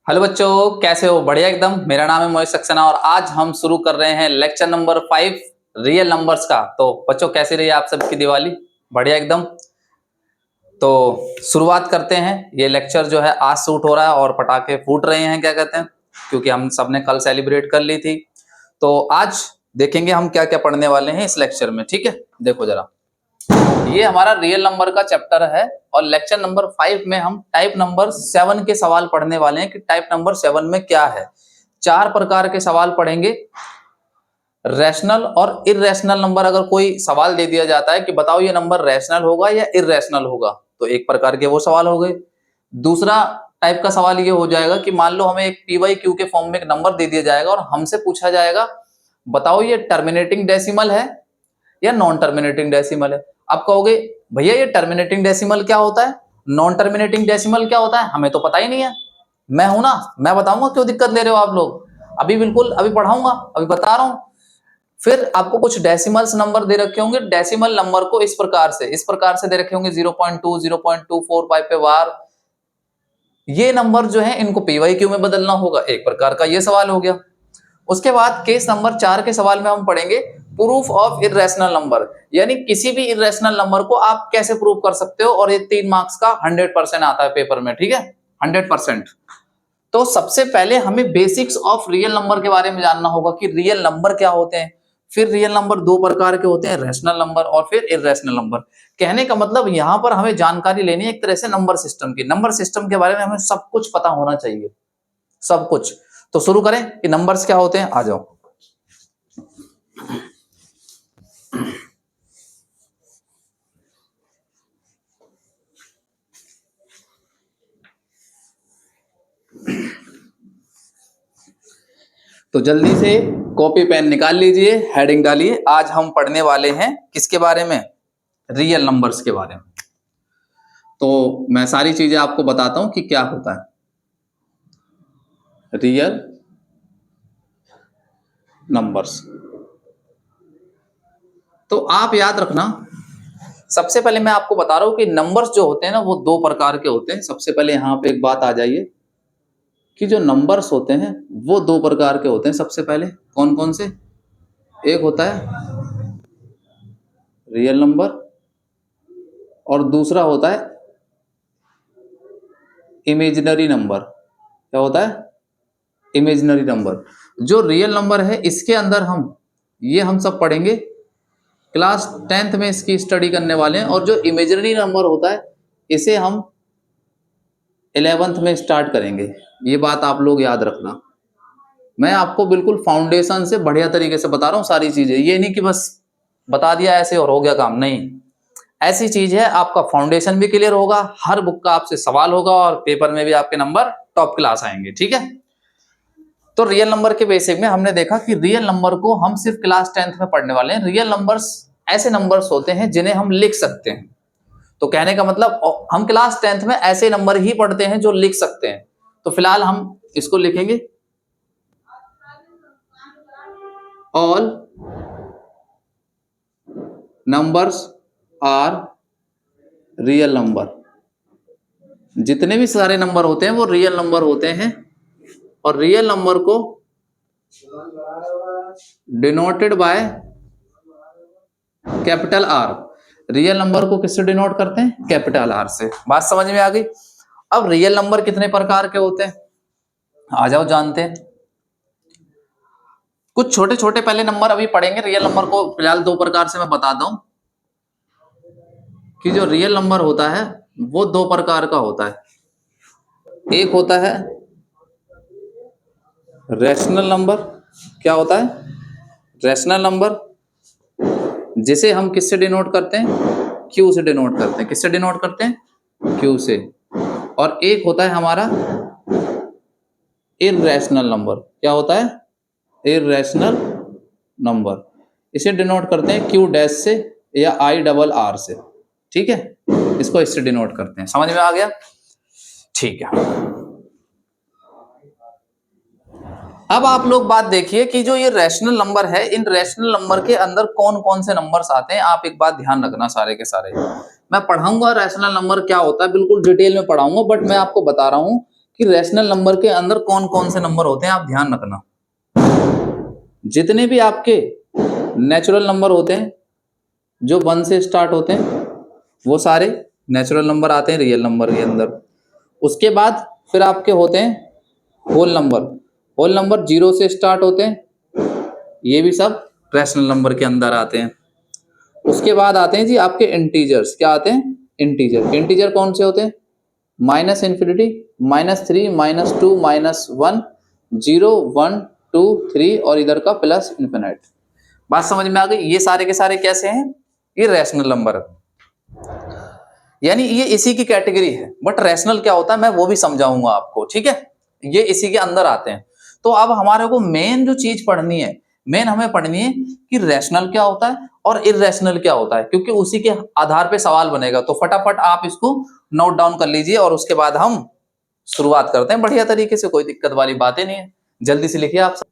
Hello बच्चों, कैसे हो? बढ़िया एकदम। मेरा नाम है मोहित सक्सेना और आज हम शुरू कर रहे हैं लेक्चर नंबर 5 रियल नंबर्स का। तो बच्चों, कैसी रही आप सबकी दिवाली? बढ़िया एकदम। तो शुरुआत करते हैं। ये लेक्चर जो है आज शूट हो रहा है और पटाखे फूट रहे हैं, क्या कहते हैं, क्योंकि हम सबने कल सेलिब्रेट कर ली थी। तो आज देखेंगे हम क्या क्या पढ़ने वाले हैं इस लेक्चर में। ठीक है, देखो जरा, ये हमारा रियल नंबर का चैप्टर है और लेक्चर नंबर 5 में हम टाइप नंबर 7 के सवाल पढ़ने वाले हैं कि टाइप नंबर 7 में क्या है। 4 प्रकार के सवाल पढ़ेंगे। रैशनल और इर्रेशनल नंबर, अगर कोई सवाल दे दिया जाता है कि बताओ ये नंबर रैशनल होगा या इर्रेशनल होगा, तो एक प्रकार के वो सवाल हो गए। दूसरा टाइप का सवाल ये हो जाएगा कि मान लो हमें एक PYQ के फॉर्म में एक नंबर दे दिया जाएगा और हमसे पूछा जाएगा बताओ ये टर्मिनेटिंग डेसिमल है या नॉन टर्मिनेटिंग डेसिमल है। आप कहोगे भैया ये टर्मिनेटिंग डेसिमल क्या होता है, नॉन टर्मिनेटिंग डेसिमल क्या होता है, हमें तो पता ही नहीं है। मैं हूं ना, मैं बताऊंगा, क्यों दिक्कत ले रहे हो आप लोग? अभी बिल्कुल अभी पढ़ाऊंगा, अभी बता रहा हूं। फिर आपको कुछ डेसिमल्स नंबर दे रखे होंगे। डेसिमल नंबर को इस प्रकार से दे रखे होंगे 0.2 0.245 पे वार। ये नंबर जो है इनको PYQ में बदलना होगा, एक प्रकार का ये सवाल हो गया। उसके बाद केस नंबर 4 के सवाल में हम पढ़ेंगे प्रूफ ऑफ इर्रेशनल नंबर, यानी किसी भी इर्रेशनल नंबर को आप कैसे प्रूव कर सकते हो। और ये 3 मार्क्स का 100% आता है पेपर में, ठीक है, 100%। तो सबसे पहले हमें बेसिक्स ऑफ रियल नंबर के बारे में जानना होगा कि रियल नंबर क्या होते हैं। फिर रियल नंबर 2 प्रकार के होते हैं, रैशनल नंबर और फिर इर्रेशनल नंबर। कहने का मतलब यहां पर हमें जानकारी लेनी है एक तरह से नंबर सिस्टम की। नंबर सिस्टम के बारे में हमें सब कुछ पता होना चाहिए, सब कुछ। तो शुरू करें कि नंबर्स क्या होते हैं, आ जाओ। तो जल्दी से कॉपी पेन निकाल लीजिए, हेडिंग डालिए। आज हम पढ़ने वाले हैं किसके बारे में? रियल नंबर्स के बारे में। तो मैं सारी चीजें आपको बताता हूं कि क्या होता है रियल नंबर्स। तो आप याद रखना, सबसे पहले मैं आपको बता रहा हूं कि नंबर्स जो होते हैं ना वो 2 प्रकार के होते हैं। सबसे पहले यहां पे एक बात आ जाइए कि जो नंबर्स होते हैं वो 2 प्रकार के होते हैं। सबसे पहले कौन कौन से? एक होता है रियल नंबर और दूसरा होता है इमेजिनरी नंबर। क्या होता है? Imaginary number. जो रियल नंबर है इसके अंदर हम सब पढ़ेंगे, क्लास 10th में इसकी स्टडी करने वाले हैं। और जो इमेजिनरी नंबर होता है इसे हम 11th में स्टार्ट करेंगे। ये बात आप लोग याद रखना। मैं आपको बिल्कुल फाउंडेशन से बढ़िया तरीके से बता रहा हूँ सारी चीजें। ये नहीं कि बस बता दिया ऐसे और हो गया काम, नहीं। ऐसी चीज है, आपका फाउंडेशन भी क्लियर होगा, हर बुक का आपसे सवाल होगा और पेपर में भी आपके नंबर टॉप क्लास आएंगे, ठीक है। तो रियल नंबर के बेसिक में हमने देखा कि रियल नंबर को हम सिर्फ क्लास 10th में पढ़ने वाले हैं। रियल नंबर्स ऐसे नंबर्स होते हैं जिन्हें हम लिख सकते हैं। तो कहने का मतलब हम क्लास 10th में ऐसे नंबर ही पढ़ते हैं जो लिख सकते हैं। तो फिलहाल हम इसको लिखेंगे, all numbers are real number. जितने भी सारे नंबर होते हैं वो रियल नंबर होते हैं। और रियल नंबर को denoted by capital R. Real number को किससे डिनोट करते हैं? कैपिटल आर से। बात समझ में आ गई? अब रियल नंबर कितने प्रकार के होते हैं, आ जाओ जानते हैं। कुछ छोटे छोटे पहले नंबर अभी पढ़ेंगे। रियल नंबर को फिलहाल 2 प्रकार से मैं बताता हूं कि जो रियल नंबर होता है वो 2 प्रकार का होता है। एक होता है रैशनल नंबर। क्या होता है? रैशनल नंबर, जिसे हम किससे डिनोट करते हैं? क्यू से डिनोट करते हैं। किससे डिनोट करते हैं? क्यू से। और एक होता है हमारा इर्रेशनल नंबर। क्या होता है? Irrational number. इसे डिनोट करते हैं क्यू डैश से या IRR से, ठीक है। इसको इससे डिनोट करते हैं। समझ में आ गया? ठीक है। अब आप लोग बात देखिए कि जो ये रैशनल नंबर है, इन रैशनल नंबर के अंदर कौन कौन से नंबर्स आते हैं। आप एक बात ध्यान रखना, सारे के सारे मैं पढ़ाऊंगा रैशनल नंबर क्या होता है, बिल्कुल डिटेल में पढ़ाऊंगा, बट मैं आपको बता रहा हूं कि रैशनल नंबर के अंदर कौन कौन से नंबर होते हैं, आप ध्यान रखना। जितने भी आपके नेचुरल नंबर होते हैं जो 1 से स्टार्ट होते हैं वो सारे नेचुरल नंबर आते हैं रियल नंबर के अंदर। उसके बाद फिर आपके होते हैं होल नंबर। होल नंबर 0 से स्टार्ट होते हैं, ये भी सब रैशनल नंबर के अंदर आते हैं। उसके बाद आते हैं जी आपके इंटीजर्स। क्या आते हैं? इंटीजर। इंटीजर कौन से होते हैं? माइनस इन्फिनिटी, -3, -2, -1, 0, 1, 2, 3 और इधर का प्लस इन्फिनिट। बात समझ में आ गई? ये सारे के सारे कैसे हैं? ये रैशनल नंबर, यानी ये इसी की कैटेगरी है। बट रैशनल क्या होता है मैं वो भी समझाऊंगा आपको, ठीक है? ये इसी के अंदर आते हैं। तो अब हमारे को मेन जो चीज पढ़नी है, मेन हमें पढ़नी है कि रैशनल क्या होता है और इर्रेशनल क्या होता है, क्योंकि उसी के आधार पे सवाल बनेगा। तो फटाफट आप इसको नोट डाउन कर लीजिए और उसके बाद हम शुरुआत करते हैं बढ़िया तरीके से। कोई दिक्कत वाली बातें नहीं है, जल्दी से लिखिए आप सब।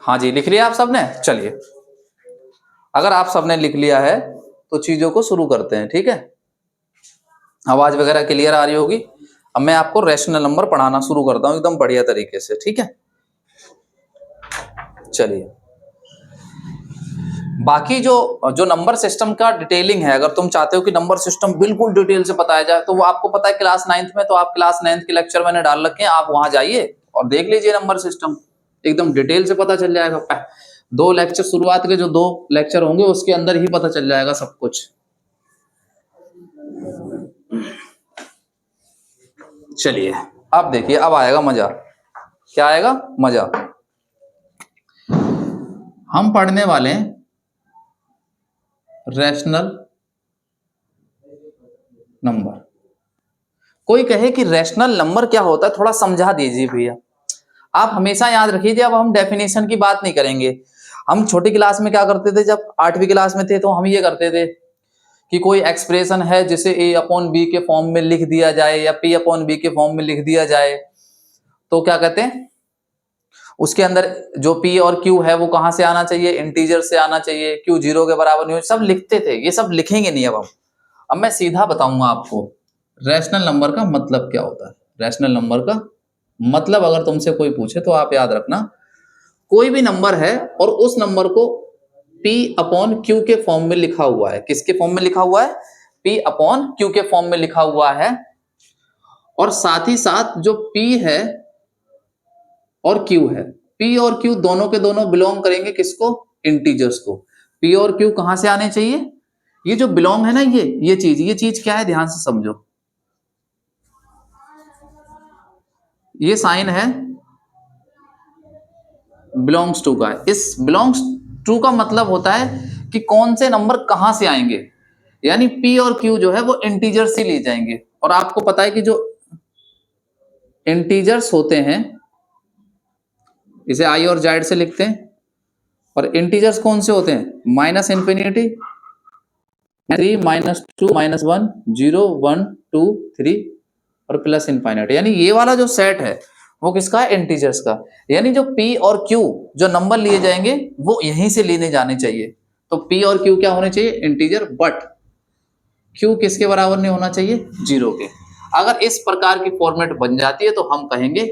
हाँ जी, लिख लिया आप सबने? चलिए, अगर आप सबने लिख लिया है तो चीजों को शुरू करते हैं, ठीक है? आवाज वगैरह क्लियर आ रही होगी। अब मैं आपको रैशनल नंबर पढ़ाना शुरू करता हूं एकदम बढ़िया तरीके से, ठीक है? चलिए, बाकी जो नंबर सिस्टम का डिटेलिंग है, अगर तुम चाहते हो कि नंबर सिस्टम बिल्कुल डिटेल से बताया जाए तो वो आपको पता है क्लास 9th में, तो आप क्लास 9th के लेक्चर मैंने डाल रखे हैं, आप वहां जाइए और देख लीजिए नंबर सिस्टम, एकदम डिटेल से पता चल जाएगा। 2 लेक्चर शुरुआत के जो 2 लेक्चर होंगे उसके अंदर ही पता चल जाएगा सब कुछ। चलिए, अब देखिए, अब आएगा मजा। क्या आएगा? मजा। हम पढ़ने वाले हैं रैशनल नंबर। कोई कहे कि रैशनल नंबर क्या होता है, थोड़ा समझा दीजिए भैया। आप हमेशा याद रखिए, जब हम डेफिनेशन की बात नहीं करेंगे। हम छोटी क्लास में क्या करते थे, जब 8वीं क्लास में थे तो हम ये करते थे कि कोई एक्सप्रेशन है जिसे a/b के फॉर्म में लिख दिया जाए या p/b के फॉर्म में लिख दिया जाए, तो क्या कहते हैं, उसके अंदर जो p और q है वो कहां से आना चाहिए? इंटीजर से आना चाहिए। q 0 के बराबर नहीं हो, सब लिखते थे। ये सब लिखेंगे नहीं अब मैं सीधा बताऊंगा आपको रैशनल नंबर का मतलब क्या होता है। रैशनल नंबर का मतलब अगर तुमसे कोई पूछे तो आप याद रखना, कोई भी नंबर है और उस नंबर को p/q के फॉर्म में लिखा हुआ है। किसके फॉर्म में लिखा हुआ है? p/q के फॉर्म में लिखा हुआ है। और साथ ही साथ जो p है और q है, p और q दोनों के दोनों बिलोंग करेंगे किसको? इंटीजर्स को। p और q कहां से आने चाहिए? ये जो बिलोंग है ना, ये चीज क्या है, ध्यान से समझो। ये साइन है बिलोंग्स टू का। इस बिलोंग्स टू का मतलब होता है कि कौन से नंबर कहां से आएंगे, यानी p और q जो है वो इंटीजर्स से लिए जाएंगे। और आपको पता है कि जो इंटीजर्स होते हैं इसे i और z से लिखते हैं, और इंटीजर्स कौन से होते हैं? -∞, 3, -2, -1, 0, 1, 2, 3 और प्लस इनफाइनाइट। यानी ये वाला जो सेट है वो किसका है? इंटीजर्स का। यानी जो p और q जो नंबर लिए जाएंगे वो यहीं से लेने जाने चाहिए। तो p और q क्या होने चाहिए? इंटीजर। बट q किसके बराबर नहीं होना चाहिए? 0 के। अगर इस प्रकार की फॉर्मेट बन जाती है तो हम कहेंगे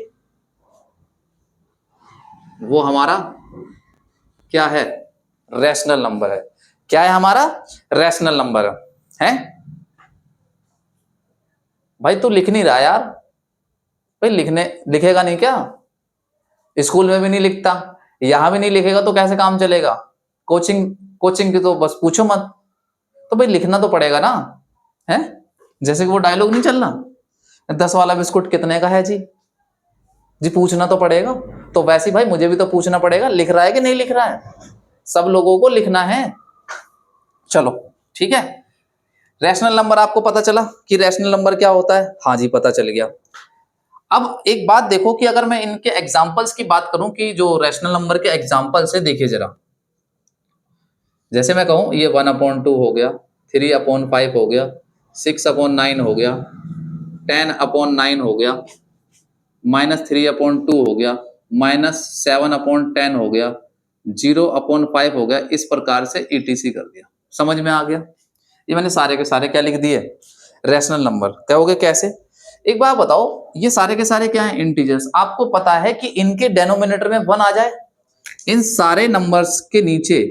वो हमारा क्या है? रैशनल नंबर है। क्या है हमारा? रैशनल नंबर है। भाई तू लिख नहीं रहा यार, भाई लिखेगा नहीं क्या? स्कूल में भी नहीं लिखता, यहां भी नहीं लिखेगा तो कैसे काम चलेगा? कोचिंग की तो बस पूछो मत। तो भाई लिखना तो पड़ेगा ना, है? जैसे कि वो डायलॉग नहीं चलना, 10 वाला बिस्कुट कितने का है जी? जी पूछना तो पड़ेगा। तो वैसे ही भाई मुझे भी तो पूछना पड़ेगा, लिख रहा है कि नहीं लिख रहा है? सब लोगों को लिखना है। चलो ठीक है, रैशनल नंबर आपको पता चला कि रैशनल नंबर क्या होता है? हाँ जी, पता चल गया। अब एक बात देखो कि अगर मैं इनके एग्जाम्पल्स की बात करूं कि जो रैशनल नंबर के एग्जाम्पल्स है, देखिए जरा। जैसे मैं कहूं ये 1/2 हो गया, 3/5 हो गया, 6/9 हो गया, 10/9 हो गया, -3/2 हो गया, -7/10 हो गया, 0/5 हो गया। इस प्रकार से ETC कर दिया। समझ में आ गया? ये मैंने सारे के सारे क्या लिख दिए? Rational number. कहोगे कैसे? एक बात बताओ, ये सारे के सारे क्या हैं? इंटीजर्स। आपको पता है कि इनके डेनोमिनेटर में 1 आ जाए, इन सारे नंबर्स के नीचे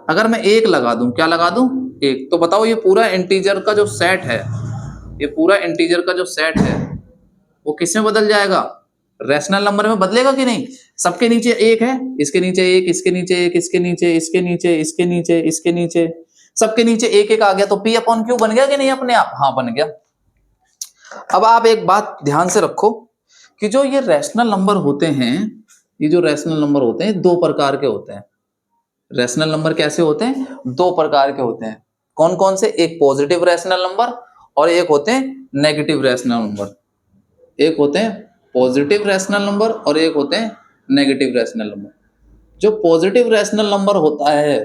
अगर मैं 1 लगा दूं, क्या लगा दूं? 1, तो बताओ ये पूरा इंटीजर का जो सेट है, ये पूरा इंटीजर का जो सेट है वो किस में बदल जाएगा? रैशनल नंबर में बदलेगा कि नहीं? सबके नीचे 1 है, इसके नीचे 1, इसके नीचे 1, इसके नीचे, इसके नीचे, इसके नीचे, इसके नीचे, सबके नीचे 1 1 आ गया, तो P अपॉन Q बन गया कि नहीं अपने आप? हाँ, बन गया। अब आप एक बात ध्यान से रखो कि जो ये रैशनल नंबर होते हैं, ये जो रैशनल नंबर होते हैं 2 प्रकार के होते हैं। रैशनल नंबर कैसे होते हैं? 2 प्रकार के होते हैं। कौन कौन से? एक पॉजिटिव रैशनल नंबर और एक होते हैं नेगेटिव रैशनल नंबर। एक होते हैं पॉजिटिव रैशनल नंबर और एक होते हैं नेगेटिव रैशनल नंबर। जो पॉजिटिव रैशनल नंबर होता है,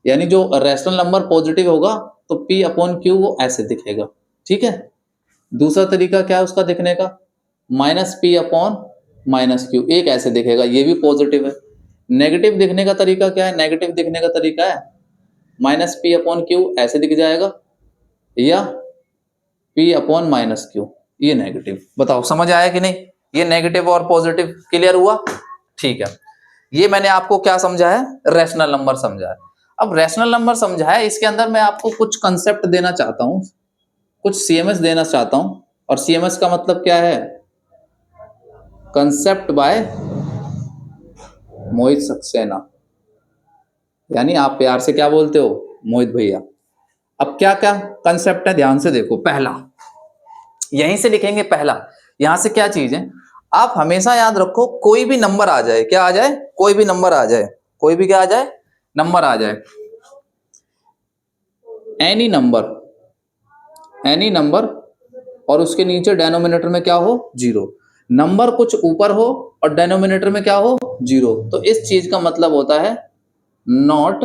यानी जो रैशनल नंबर पॉजिटिव होगा तो P अपॉन Q वो ऐसे दिखेगा, ठीक है। दूसरा तरीका क्या है उसका दिखने का? Minus P upon minus Q, एक ऐसे दिखेगा, ये भी पॉजिटिव है। नेगेटिव दिखने का तरीका क्या है? नेगेटिव दिखने का तरीका है माइनस P अपॉन Q ऐसे दिख जाएगा, या P अपॉन माइनस Q, ये नेगेटिव। बताओ समझ आया कि नहीं? ये नेगेटिव और पॉजिटिव क्लियर हुआ? ठीक है, ये मैंने आपको क्या समझा है? रैशनल नंबर समझा है। अब रैशनल नंबर समझा है, इसके अंदर मैं आपको कुछ कंसेप्ट देना चाहता हूं, कुछ सीएमएस देना चाहता हूं। और सीएमएस का मतलब क्या है? कंसेप्ट बाय मोहित सक्सेना, यानी आप प्यार से क्या बोलते हो? मोहित भैया। अब क्या क्या कंसेप्ट है, ध्यान से देखो। पहला, यहीं से लिखेंगे पहला, यहां से क्या चीज है? आप हमेशा याद रखो, कोई भी नंबर आ जाए, क्या आ जाए? कोई भी नंबर आ जाए, कोई भी क्या आ जाए? नंबर आ जाए। एनी नंबर, एनी नंबर, और उसके नीचे डेनोमिनेटर में क्या हो? 0। नंबर कुछ ऊपर हो और डेनोमिनेटर में क्या हो? 0, तो इस चीज का मतलब होता है नॉट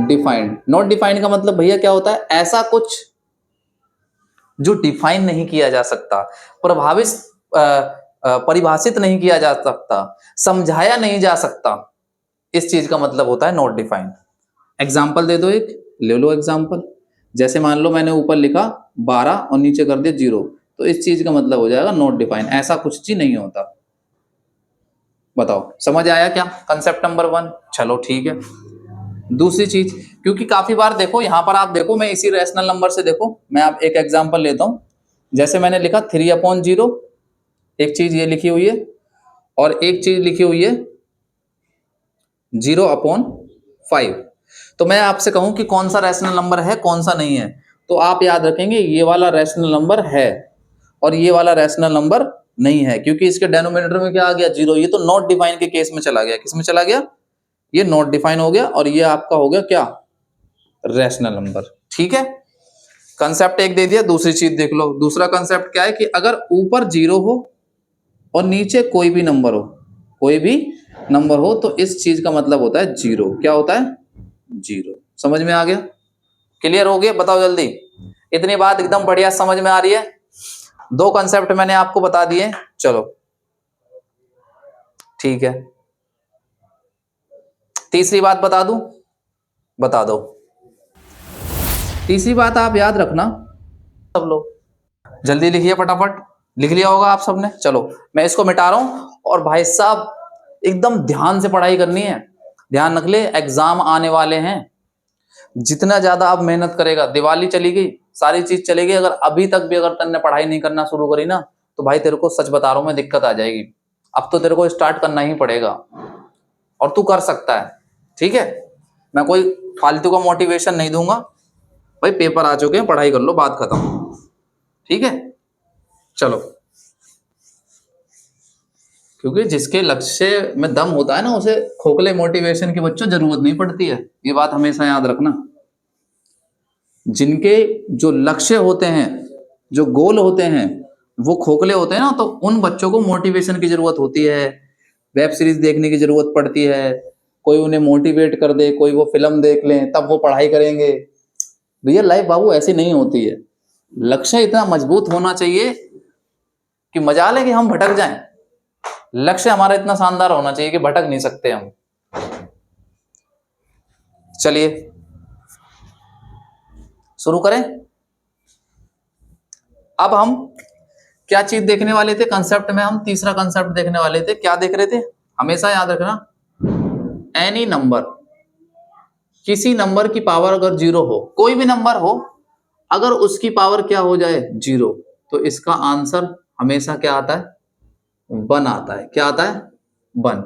डिफाइंड। नॉट डिफाइंड का मतलब भैया क्या होता है? ऐसा कुछ जो डिफाइन नहीं किया जा सकता, प्रभावित परिभाषित नहीं किया जा सकता, समझाया नहीं जा सकता, इस चीज का मतलब होता है नॉट डिफाइंड। एग्जाम्पल दे दो एक, ले लो एग्जाम्पल। जैसे मान लो मैंने ऊपर लिखा 12 और नीचे कर दिया 0, तो इस चीज का मतलब हो जाएगा नॉट डिफाइंड, ऐसा कुछ चीज नहीं होता। बताओ समझ आया क्या? Concept number 1। चलो ठीक है। दूसरी चीज, क्योंकि काफी बार देखो यहां पर, आप देखो मैं इसी रैशनल नंबर से देखो, मैं आप एक एग्जांपल लेता हूं। जैसे मैंने लिखा 3 अपॉन 0, एक चीज ये लिखी हुई है, और एक चीज लिखी हुई है 0 अपॉन 5। तो मैं आपसे कहूं कि कौन सा रैशनल नंबर है, कौन सा नहीं है, तो आप याद रखेंगे ये वाला रैशनल नंबर है और ये वाला रैशनल नंबर नहीं है, क्योंकि इसके डेनोमिनेटर में क्या आ गया? 0। ये तो नॉट डिफाइन के केस में चला गया। किस में चला गया? ये नॉट डिफाइन हो गया, और ये आपका हो गया क्या? Rational number. ठीक है, कंसेप्ट एक दे दिया। दूसरी चीज देख लो, दूसरा कंसेप्ट क्या है कि अगर ऊपर 0 हो और नीचे कोई भी नंबर हो, कोई भी नंबर हो, तो इस चीज का मतलब होता है 0। क्या होता है? 0। समझ में आ गया? क्लियर हो गया? बताओ जल्दी। इतनी बात एकदम बढ़िया समझ में आ रही है? 2 कंसेप्ट मैंने आपको बता दिए। चलो ठीक है, तीसरी बात बता दूं? बता दो। तीसरी बात आप याद रखना, सब लोग जल्दी लिखिए, फटाफट लिख लिया होगा आप सबने। चलो मैं इसको मिटा रहा हूं, और भाई साहब एकदम ध्यान से पढ़ाई करनी है। ध्यान रख ले, एग्जाम आने वाले हैं। जितना ज्यादा अब मेहनत करेगा, दिवाली चली गई, सारी चीज चली गई, अगर अभी तक भी अगर तुमने पढ़ाई नहीं करना शुरू करी ना, तो भाई तेरे को सच बता रहा हूं मैं, दिक्कत आ जाएगी। अब तो तेरे को स्टार्ट करना ही पड़ेगा, और तू कर सकता है। ठीक है, मैं कोई फालतू का मोटिवेशन नहीं दूंगा। भाई पेपर आ चुके हैं, पढ़ाई कर लो, बात खत्म। ठीक है, चलो। क्योंकि जिसके लक्ष्य में दम होता है ना, उसे खोखले मोटिवेशन की बच्चों जरूरत नहीं पड़ती है, ये बात हमेशा याद रखना। जिनके जो लक्ष्य होते हैं, जो गोल होते हैं, वो खोखले होते हैं ना, तो उन बच्चों को मोटिवेशन की जरूरत होती है, वेब सीरीज देखने की जरूरत पड़ती है, कोई उन्हें मोटिवेट कर दे, कोई वो फिल्म देख लें, तब वो पढ़ाई करेंगे। रियल लाइफ बाबू ऐसी नहीं होती है। लक्ष्य इतना मजबूत होना चाहिए कि मजाल है कि हम भटक जाएं। लक्ष्य हमारा इतना शानदार होना चाहिए कि भटक नहीं सकते हम। चलिए शुरू करें। अब हम क्या चीज देखने वाले थे कंसेप्ट में, हम तीसरा कंसेप्ट देखने वाले थे। क्या देख रहे थे, हमेशा याद रखना, एनी नंबर, किसी नंबर की पावर अगर जीरो हो, कोई भी नंबर हो, अगर उसकी पावर क्या हो जाए जीरो, तो इसका आंसर हमेशा क्या आता है, 1 आता है। क्या आता है, 1।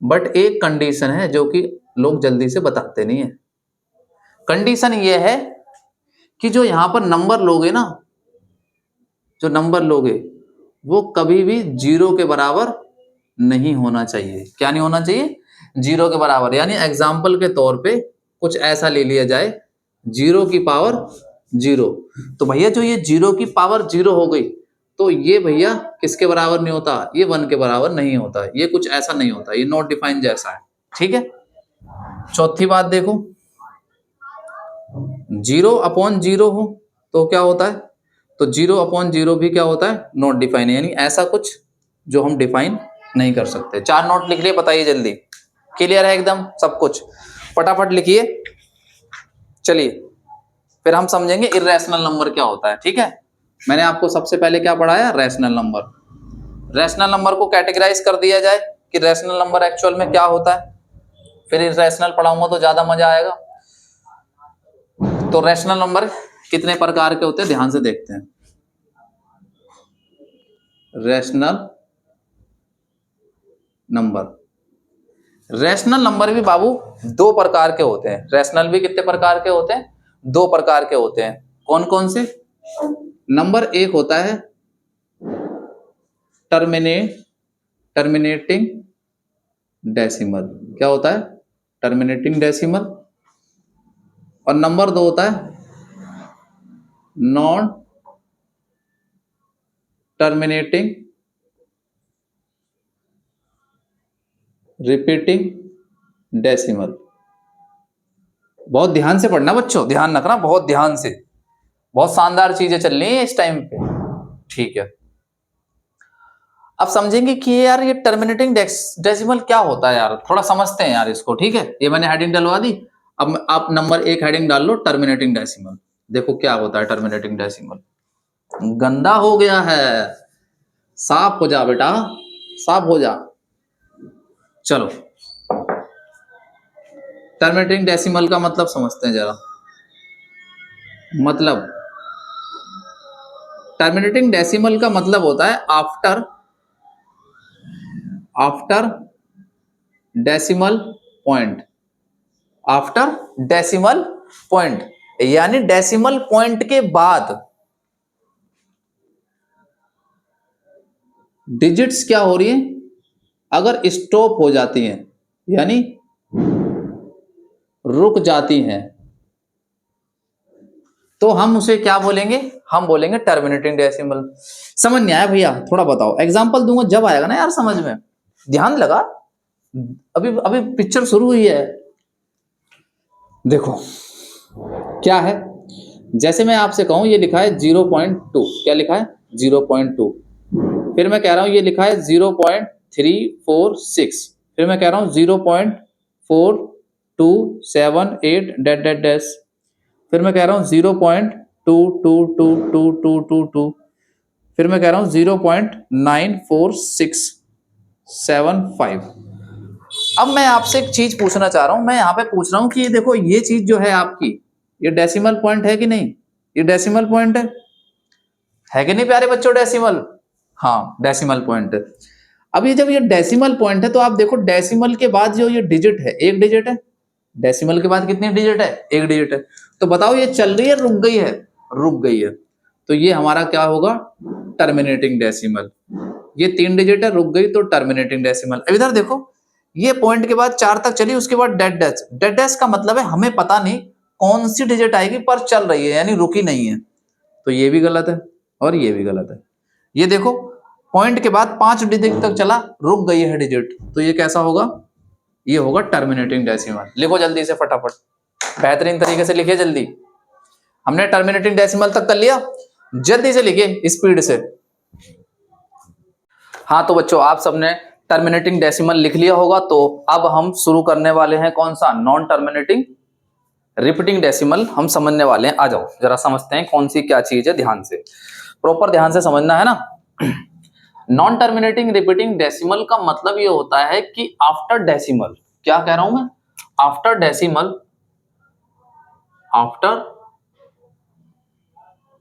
बट एक कंडीशन है जो कि लोग जल्दी से बताते नहीं है। कंडीशन ये है कि जो यहां पर नंबर लोगे ना, जो नंबर लोगे वो कभी भी जीरो के बराबर नहीं होना चाहिए। क्या नहीं होना चाहिए, जीरो के बराबर। यानी एग्जाम्पल के तौर पे कुछ ऐसा ले लिया जाए, जीरो की पावर जीरो, तो भैया जो ये जीरो की पावर जीरो हो गई, तो ये भैया किसके बराबर नहीं होता, ये 1 के बराबर नहीं होता, ये कुछ ऐसा नहीं होता, ये नॉट डिफाइन जैसा है। ठीक है। चौथी बात देखो, जीरो अपॉन जीरो हो तो क्या होता है, तो जीरो अपॉन जीरो भी क्या होता है, नॉट डिफाइन, यानी ऐसा कुछ जो हम डिफाइन नहीं कर सकते। 4 नोट लिख लिए, बताइए जल्दी। क्लियर है एकदम सब कुछ, फटाफट लिखिए। चलिए फिर हम समझेंगे इर्रेशनल नंबर क्या होता है। ठीक है, मैंने आपको सबसे पहले क्या पढ़ाया, रैशनल नंबर। रैशनल नंबर को कैटेगराइज कर दिया जाए कि रैशनल नंबर एक्चुअल में क्या होता है, फिर इर्रेशनल पढ़ाऊंगा तो ज्यादा मजा आएगा। तो रैशनल नंबर कितने प्रकार के होते हैं, ध्यान से देखते हैं। रैशनल नंबर, रैशनल नंबर भी बाबू 2 प्रकार के होते हैं। रैशनल भी कितने प्रकार के होते हैं, 2 प्रकार के होते हैं। कौन कौन से, नंबर एक होता है टर्मिनेटिंग डेसिमल। क्या होता है, टर्मिनेटिंग डेसिमल। और नंबर 2 होता है नॉन टर्मिनेटिंग रिपीटिंग डेसिमल। बहुत ध्यान से पढ़ना बच्चों, ध्यान रखना बहुत ध्यान से, बहुत शानदार चीजें चल रही हैं इस टाइम पे। ठीक है, अब समझेंगे कि यार ये टर्मिनेटिंग डेसिमल क्या होता है यार, थोड़ा समझते हैं यार इसको। ठीक है, ये मैंने हेडिंग डलवा दी, अब आप नंबर 1 हेडिंग डाल लो, टर्मिनेटिंग डेसिमल। देखो क्या होता है टर्मिनेटिंग डेसिमल। गंदा हो गया है, साफ हो जा बेटा, साफ हो जा। चलो टर्मिनेटिंग डेसिमल का मतलब समझते हैं जरा। मतलब टर्मिनेटिंग डेसिमल का मतलब होता है after decimal point, after decimal point, यानी डेसिमल पॉइंट के बाद डिजिट्स क्या हो रही है, अगर स्टॉप हो जाती हैं, यानी रुक जाती हैं, तो हम उसे क्या बोलेंगे, हम बोलेंगे टर्मिनेटिंग डेसिमल। समझ नहीं आया भैया, थोड़ा बताओ, एग्जांपल दूंगा जब आएगा ना यार समझ में, ध्यान लगा। अभी अभी पिक्चर शुरू हुई है। देखो क्या है, जैसे मैं आपसे कहूं ये लिखा है 0.2, क्या लिखा है 0.2, फिर मैं कह रहा हूं ये लिखा है 0.346, फिर मैं कह रहा हूं 0.4278 डैट डैट डैश, फिर मैं कह रहा हूं 0.222222, फिर मैं कह रहा हूं 0.94675। अब मैं आपसे एक चीज पूछना चाह रहा हूं, मैं यहाँ पे पूछ रहा हूं कि ये देखो ये चीज जो है आपकी, ये डेसिमल पॉइंट है कि नहीं, ये डेसिमल पॉइंट है कि नहीं प्यारे बच्चों, डेसिमल, हाँ डेसिमल पॉइंट है। अब ये जब ये डेसिमल पॉइंट है तो आप देखो डेसिमल के बाद जो ये डिजिट है, एक डिजिट है, डेसिमल के बाद कितनी डिजिट है, एक डिजिट है, तो बताओ ये चल रही है रुक गई है, रुक गई है, तो ये हमारा क्या होगा, टर्मिनेटिंग डेसिमल। ये 3 डिजिट है, रुक गई तो टर्मिनेटिंग डेसिमल। अब इधर देखो ये पॉइंट के बाद 4 तक चली, उसके बाद डेड डैश, डेड डैश का मतलब है हमें पता नहीं कौन सी डिजिट आएगी पर चल रही है, यानी रुकी नहीं है, तो ये भी गलत है और ये भी गलत है। ये देखो पॉइंट के बाद 5 डिजिट तक चला, रुक गई है डिजिट, तो ये कैसा होगा, ये होगा टर्मिनेटिंग डेसिमल। लिखो जल्दी से फटाफट, बेहतरीन तरीके से लिखिए जल्दी। हमने टर्मिनेटिंग डेसिमल तक कर लिया, जल्दी से लिखिए स्पीड से। हाँ तो बच्चों आप सबने टर्मिनेटिंग डेसिमल लिख लिया होगा, तो अब हम शुरू करने वाले हैं कौन सा, नॉन टर्मिनेटिंग रिपीटिंग डेसिमल हम समझने वाले हैं। आ जाओ जरा समझते हैं कौन सी क्या चीज है ध्यान से। प्रॉपर ध्यान से समझना है ना। नॉन टर्मिनेटिंग रिपीटिंग डेसिमल का मतलब ये होता है कि आफ्टर डेसिमल, क्या कह रहा हूं मैं, after decimal, after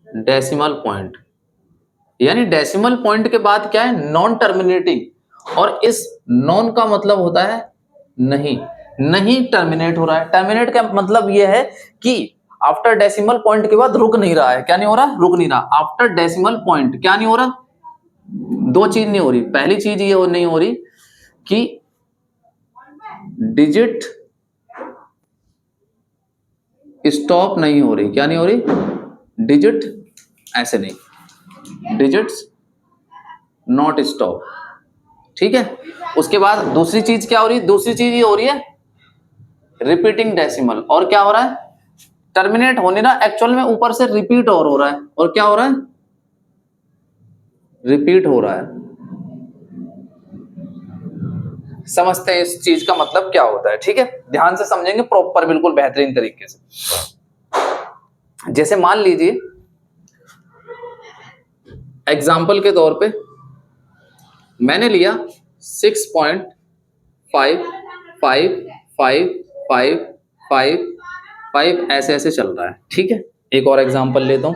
decimal point, यानी डेसिमल पॉइंट के बाद क्या है, नॉन टर्मिनेटिंग, और इस नॉन का मतलब होता है नहीं, नहीं टर्मिनेट हो रहा है। टर्मिनेट का मतलब यह है कि आफ्टर डेसिमल पॉइंट के बाद रुक नहीं रहा है। क्या नहीं हो रहा, रुक नहीं रहा। आफ्टर डेसिमल पॉइंट क्या नहीं हो रहा, दो चीज नहीं हो रही। पहली चीज ये नहीं हो रही कि डिजिट स्टॉप नहीं हो रही। क्या नहीं हो रही, डिजिट ऐसे नहीं, डिजिट्स नॉट स्टॉप, ठीक है। उसके बाद दूसरी चीज क्या हो रही है, दूसरी चीज ये हो रही है रिपीटिंग डेसिमल। और क्या हो रहा है, टर्मिनेट होने ना, एक्चुअल में ऊपर से रिपीट और हो रहा है। और क्या हो रहा है, रिपीट हो रहा है। समझते हैं इस चीज का मतलब क्या होता है, ठीक है। ध्यान से समझेंगे प्रॉपर, बिल्कुल बेहतरीन तरीके से। जैसे मान लीजिए एग्जाम्पल के तौर पे मैंने लिया 6.555555 ऐसे ऐसे चल रहा है, ठीक है। एक और एग्जाम्पल लेता हूं,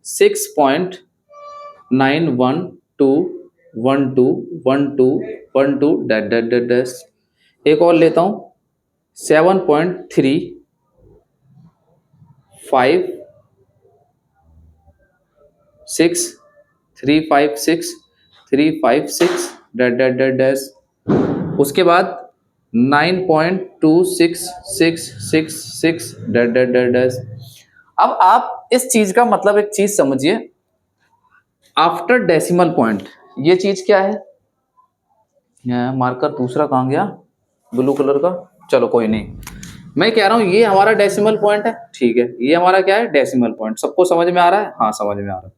6.91121212 डैट डैट डैट डैश। एक और लेता हूं 7.356 डैट डैट डैट डैश। उसके बाद 9.2666 डैट डैट डैट डैश। अब आप इस चीज का मतलब एक चीज समझिए, आफ्टर डेसिमल पॉइंट, ये चीज क्या है, मार्कर दूसरा कहां गया, ब्लू कलर का, चलो कोई नहीं। मैं कह रहा हूं ये हमारा डेसिमल पॉइंट है, ठीक है। ये हमारा क्या है, डेसिमल पॉइंट। सबको समझ में आ रहा है, हाँ समझ में आ रहा है।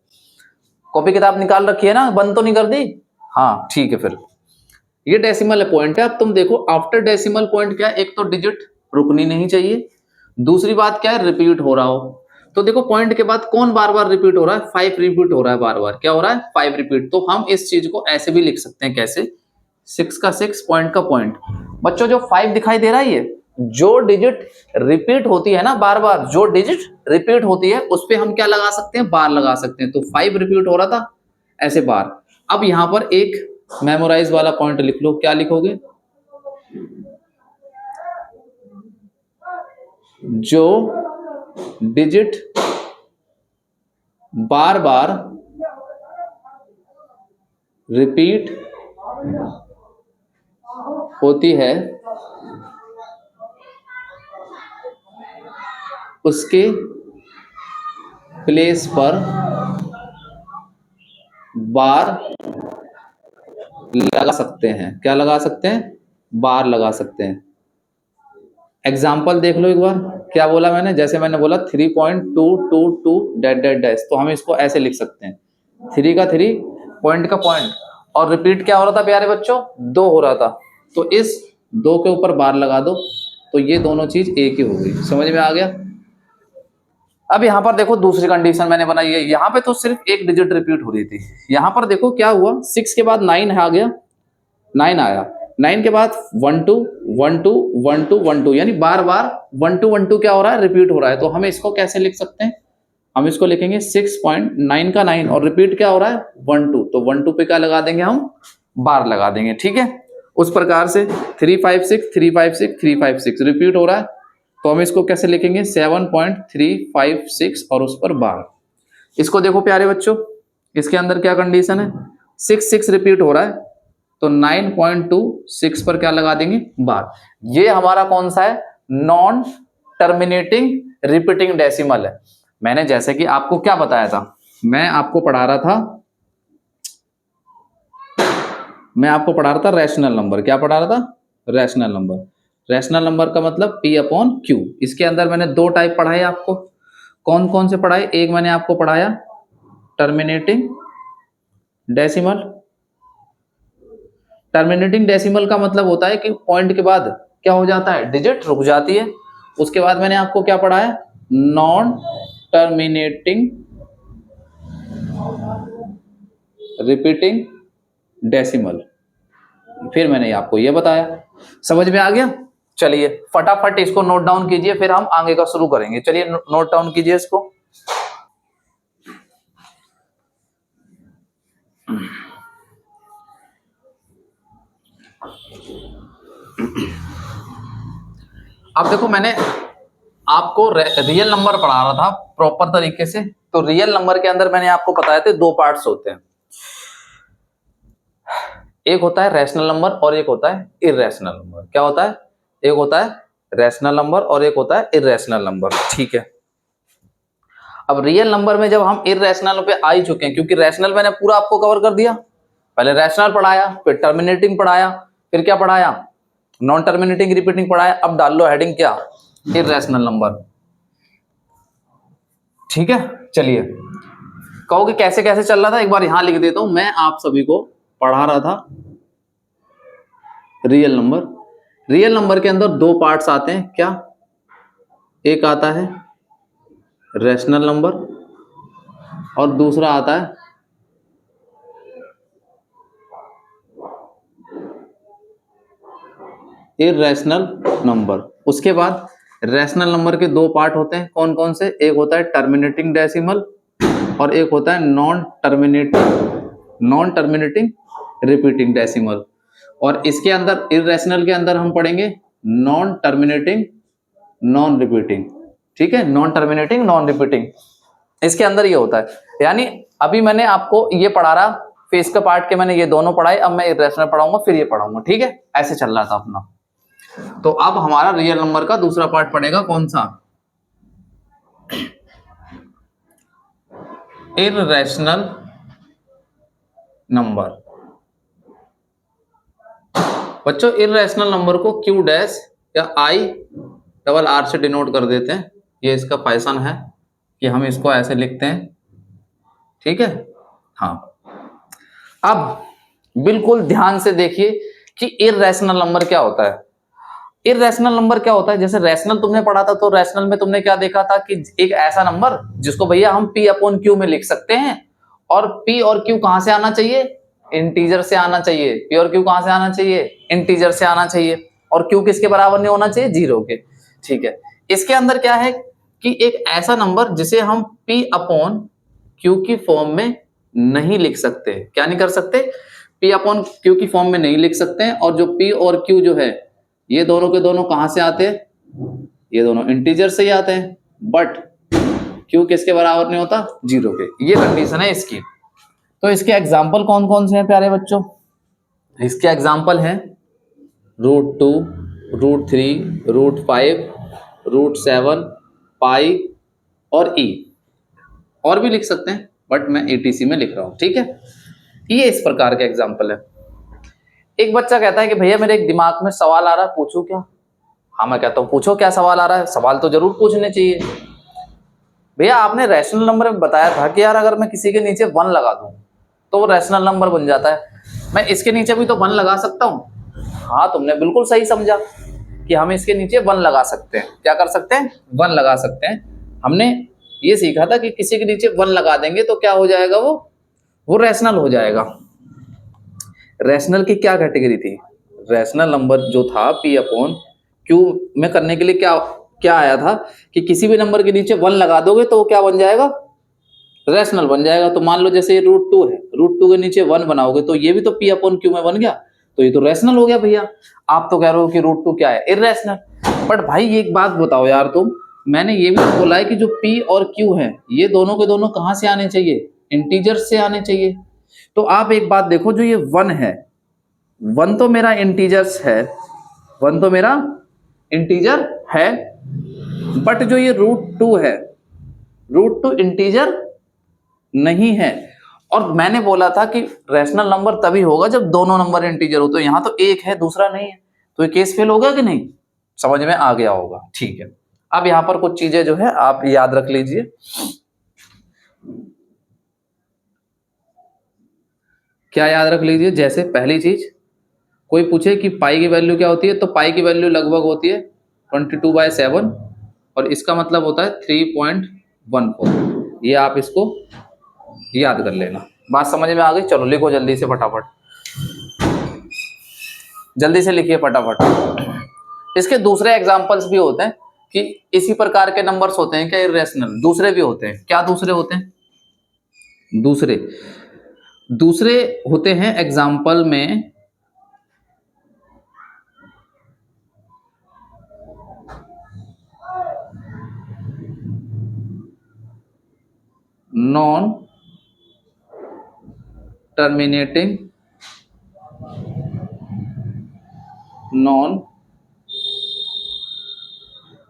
कॉपी किताब निकाल रखी है ना, बंद तो नहीं कर दी, हाँ ठीक है। फिर ये डेसिमल पॉइंट है। अब तुम देखो आफ्टर डेसिमल पॉइंट क्या है, एक तो डिजिट रुकनी नहीं चाहिए, दूसरी बात क्या है, रिपीट हो रहा हो। तो देखो पॉइंट के बाद कौन बार बार रिपीट हो रहा है, 5 रिपीट हो रहा है बार बार। क्या हो रहा है, 5 रिपीट। तो हम इस चीज को ऐसे भी लिख सकते हैं, कैसे, 6 का 6 पॉइंट का पॉइंट। बच्चों जो 5 दिखाई दे रहा है, ये जो डिजिट रिपीट होती है ना बार बार, जो डिजिट रिपीट होती है उस पे हम क्या लगा सकते हैं, बार लगा सकते हैं। तो 5 रिपीट हो रहा था ऐसे बार। अब यहां पर एक मेमोराइज वाला पॉइंट लिख लो, क्या लिखोगे, जो डिजिट बार बार रिपीट होती है उसके प्लेस पर बार लगा सकते हैं। क्या लगा सकते हैं, बार लगा सकते हैं। एग्जाम्पल देख लो एक बार, क्या बोला मैंने, जैसे मैंने बोला 3.222 डैट डैट डैश, तो हम इसको ऐसे लिख सकते हैं, 3 का 3 पॉइंट का पॉइंट, और रिपीट क्या हो रहा था प्यारे बच्चों, 2 हो रहा था। तो इस 2 के ऊपर बार लगा दो, तो ये दोनों चीज एक ही हो गई। समझ में आ गया। अब यहाँ पर देखो दूसरी कंडीशन मैंने बनाई है, यहाँ पे तो सिर्फ एक डिजिट रिपीट हो रही थी। यहाँ पर देखो क्या हुआ, 6 के बाद 9 आ गया, 9 आया, 9 के बाद 1 2 1 2 1 2 1 2, यानी बार बार 1 2 1 2 क्या हो रहा है, रिपीट हो रहा है। तो हम इसको कैसे लिख सकते हैं, हम इसको लिखेंगे 6.9 का 9, और रिपीट क्या हो रहा है, 1 2। तो 1 2 पे क्या लगा देंगे, हम बार लगा देंगे, ठीक है। उस प्रकार से 356 356 356 रिपीट हो रहा है, तो हम इसको कैसे लिखेंगे, 7.356 और उस पर बार। इसको देखो प्यारे बच्चों, इसके अंदर क्या कंडीशन है, 6 6 रिपीट हो रहा है, तो 9.26 पर क्या लगा देंगे, बार। ये हमारा कौन सा है, नॉन टर्मिनेटिंग रिपीटिंग डेसिमल है। मैंने जैसे कि आपको क्या बताया था, मैं आपको पढ़ा रहा था रैशनल नंबर। क्या पढ़ा रहा था, रैशनल नंबर। रैशनल नंबर का मतलब P अपॉन Q। इसके अंदर मैंने 2 टाइप पढ़ाए आपको, कौन कौन से पढ़ाए, एक मैंने आपको पढ़ाया टर्मिनेटिंग डेसिमल। टर्मिनेटिंग डेसिमल का मतलब होता है कि पॉइंट के बाद क्या हो जाता है, डिजिट रुक जाती है। उसके बाद मैंने आपको क्या पढ़ाया, नॉन टर्मिनेटिंग रिपीटिंग डेसिमल। फिर मैंने आपको ये बताया, समझ में आ गया। चलिए फटाफट इसको नोट डाउन कीजिए, फिर हम आगे का शुरू करेंगे। चलिए नोट डाउन कीजिए इसको। अब देखो, मैंने आपको रियल नंबर पढ़ा रहा था प्रॉपर तरीके से। तो रियल नंबर के अंदर मैंने आपको बताया थे दो पार्ट्स होते हैं, एक होता है रैशनल नंबर और एक होता है इर्रेशनल नंबर। क्या होता है? एक होता है रैशनल नंबर और एक होता है इर्रेशनल नंबर। ठीक है, अब रियल नंबर में जब हम इर्रेशनल पे आ ही चुके हैं, क्योंकि रैशनल मैंने पूरा आपको कवर कर दिया। पहले रैशनल पढ़ाया, फिर टर्मिनेटिंग पढ़ाया, फिर क्या पढ़ाया? नॉन टर्मिनेटिंग रिपीटिंग पढ़ाया। अब डाल लो हेडिंग क्या? Irrational number. ठीक है, चलिए कहोगे कैसे कैसे चल रहा था, एक बार यहां लिख देता हूं। मैं आप सभी को पढ़ा रहा था रियल नंबर। रियल नंबर के अंदर दो पार्ट्स आते हैं। क्या? एक आता है रैशनल नंबर और दूसरा आता है इर्रेशनल नंबर। उसके बाद रैशनल नंबर के दो पार्ट होते हैं। कौन कौन से? एक होता है टर्मिनेटिंग डेसिमल और एक होता है नॉन टर्मिनेटिंग रिपीटिंग डेसिमल। और इसके अंदर इर्रेशनल के अंदर हम पढ़ेंगे नॉन टर्मिनेटिंग नॉन रिपीटिंग। ठीक है, नॉन टर्मिनेटिंग नॉन रिपीटिंग, इसके अंदर ये होता है। यानी अभी मैंने आपको ये पढ़ा रहा, फेस का पार्ट के मैंने ये दोनों पढ़ाए, अब मैं इर्रेशनल पढ़ाऊंगा फिर ये पढ़ाऊंगा। ठीक है, ऐसे चल रहा था अपना। तो अब हमारा रियल नंबर का दूसरा पार्ट पड़ेगा कौन सा? Irrational number. बच्चों इर्रेशनल नंबर को क्यू डैश या आई डबल आर से डिनोट कर देते हैं। ये इसका फैशन है कि हम इसको ऐसे लिखते हैं। ठीक है, हाँ। अब बिल्कुल ध्यान से देखिए कि इर्रेशनल नंबर क्या होता है। इर्रेशनल नंबर क्या होता है? जैसे रैशनल तुमने पढ़ा था, तो रैशनल में तुमने क्या देखा था कि एक ऐसा नंबर जिसको भैया हम p अपॉन क्यू में लिख सकते हैं, और p और q कहां से आना चाहिए? इंटीजर से आना चाहिए। p और q कहां से आना चाहिए? इंटीजर से आना चाहिए। और q किसके बराबर नहीं होना चाहिए? 0 के। ठीक है, इसके अंदर क्या है कि एक ऐसा नंबर जिसे हम p अपॉन q की फॉर्म में नहीं लिख सकते। क्या नहीं कर सकते? p अपॉन q की फॉर्म में नहीं लिख सकते हैं। और जो p और q जो है, ये दोनों के दोनों कहां से आते हैं? ये दोनों इंटीजर से ही आते हैं। बट क्यू किसके बराबर नहीं होता? 0 के। ये कंडीशन है इसकी। तो इसके एग्जाम्पल कौन कौन से हैं प्यारे बच्चों? इसके एग्जाम्पल हैं √2, √3, √5, √7, पाई और ई। और भी लिख सकते हैं बट मैं एटीसी में लिख रहा हूं। ठीक है, ये इस प्रकार के एग्जाम्पल है। एक बच्चा कहता है कि भैया मेरे एक दिमाग में सवाल आ रहा है, पूछूं क्या? हाँ, मैं कहता हूं पूछो क्या सवाल आ रहा है। सवाल तो जरूर पूछने चाहिए। भैया आपने रैशनल नंबर में बताया था कि यार अगर मैं किसी के नीचे 1 लगा दूं तो वो रैशनल नंबर बन जाता है, मैं इसके नीचे भी तो 1 लगा सकता हूं। हाँ, तुमने बिल्कुल सही समझा कि हम इसके नीचे 1 लगा सकते हैं। क्या कर सकते हैं? 1 लगा सकते हैं। हमने ये सीखा था कि किसी के नीचे 1 लगा देंगे तो क्या हो जाएगा? वो रैशनल हो जाएगा। रैशनल की क्या कैटेगरी थी? रैशनल नंबर जो था p अपॉन क्यू में करने के लिए क्या क्या आया था कि किसी भी नंबर के नीचे 1 लगा दोगे तो वो क्या बन जाएगा? रैशनल बन जाएगा। तो मान लो जैसे ये √2 है, √2 के नीचे 1 बनाओगे तो ये भी तो p अपॉन क्यू में बन गया, तो ये तो रैशनल हो गया। भैया आप तो कह रहे हो कि √2 क्या है? इर्रेशनल। बट भाई एक बात बताओ यार तुम, मैंने ये भी तो बोला है कि जो p और q है ये दोनों के दोनों कहां से आने चाहिए? इंटीजर से आने चाहिए। तो आप एक बात देखो, जो ये 1 है, 1 तो मेरा इंटीजर्स है, 1 तो मेरा इंटीजर है। बट जो ये √2 है, √2 इंटीजर नहीं है। और मैंने बोला था कि रैशनल नंबर तभी होगा जब दोनों नंबर इंटीजर हो। तो यहां तो एक है दूसरा नहीं है, तो ये केस फेल हो गया कि नहीं? समझ में आ गया होगा। ठीक है, अब यहां पर कुछ चीजें जो है आप याद रख लीजिए। क्या याद रख लीजिए? जैसे पहली चीज, कोई पूछे कि पाई की वैल्यू क्या होती है, तो पाई की वैल्यू लगभग होती है 22/7 और इसका मतलब होता है 3.14। ये आप इसको याद कर लेना। बात समझ में आ गई? चलो लिखो जल्दी से फटाफट, जल्दी से लिखिए फटाफट। इसके दूसरे एग्जांपल्स भी होते हैं कि इसी प्रकार के नंबर्स होते हैं क्या इर्रेशनल, दूसरे भी होते हैं। क्या दूसरे होते हैं? दूसरे दूसरे होते हैं एग्जाम्पल में non terminating, non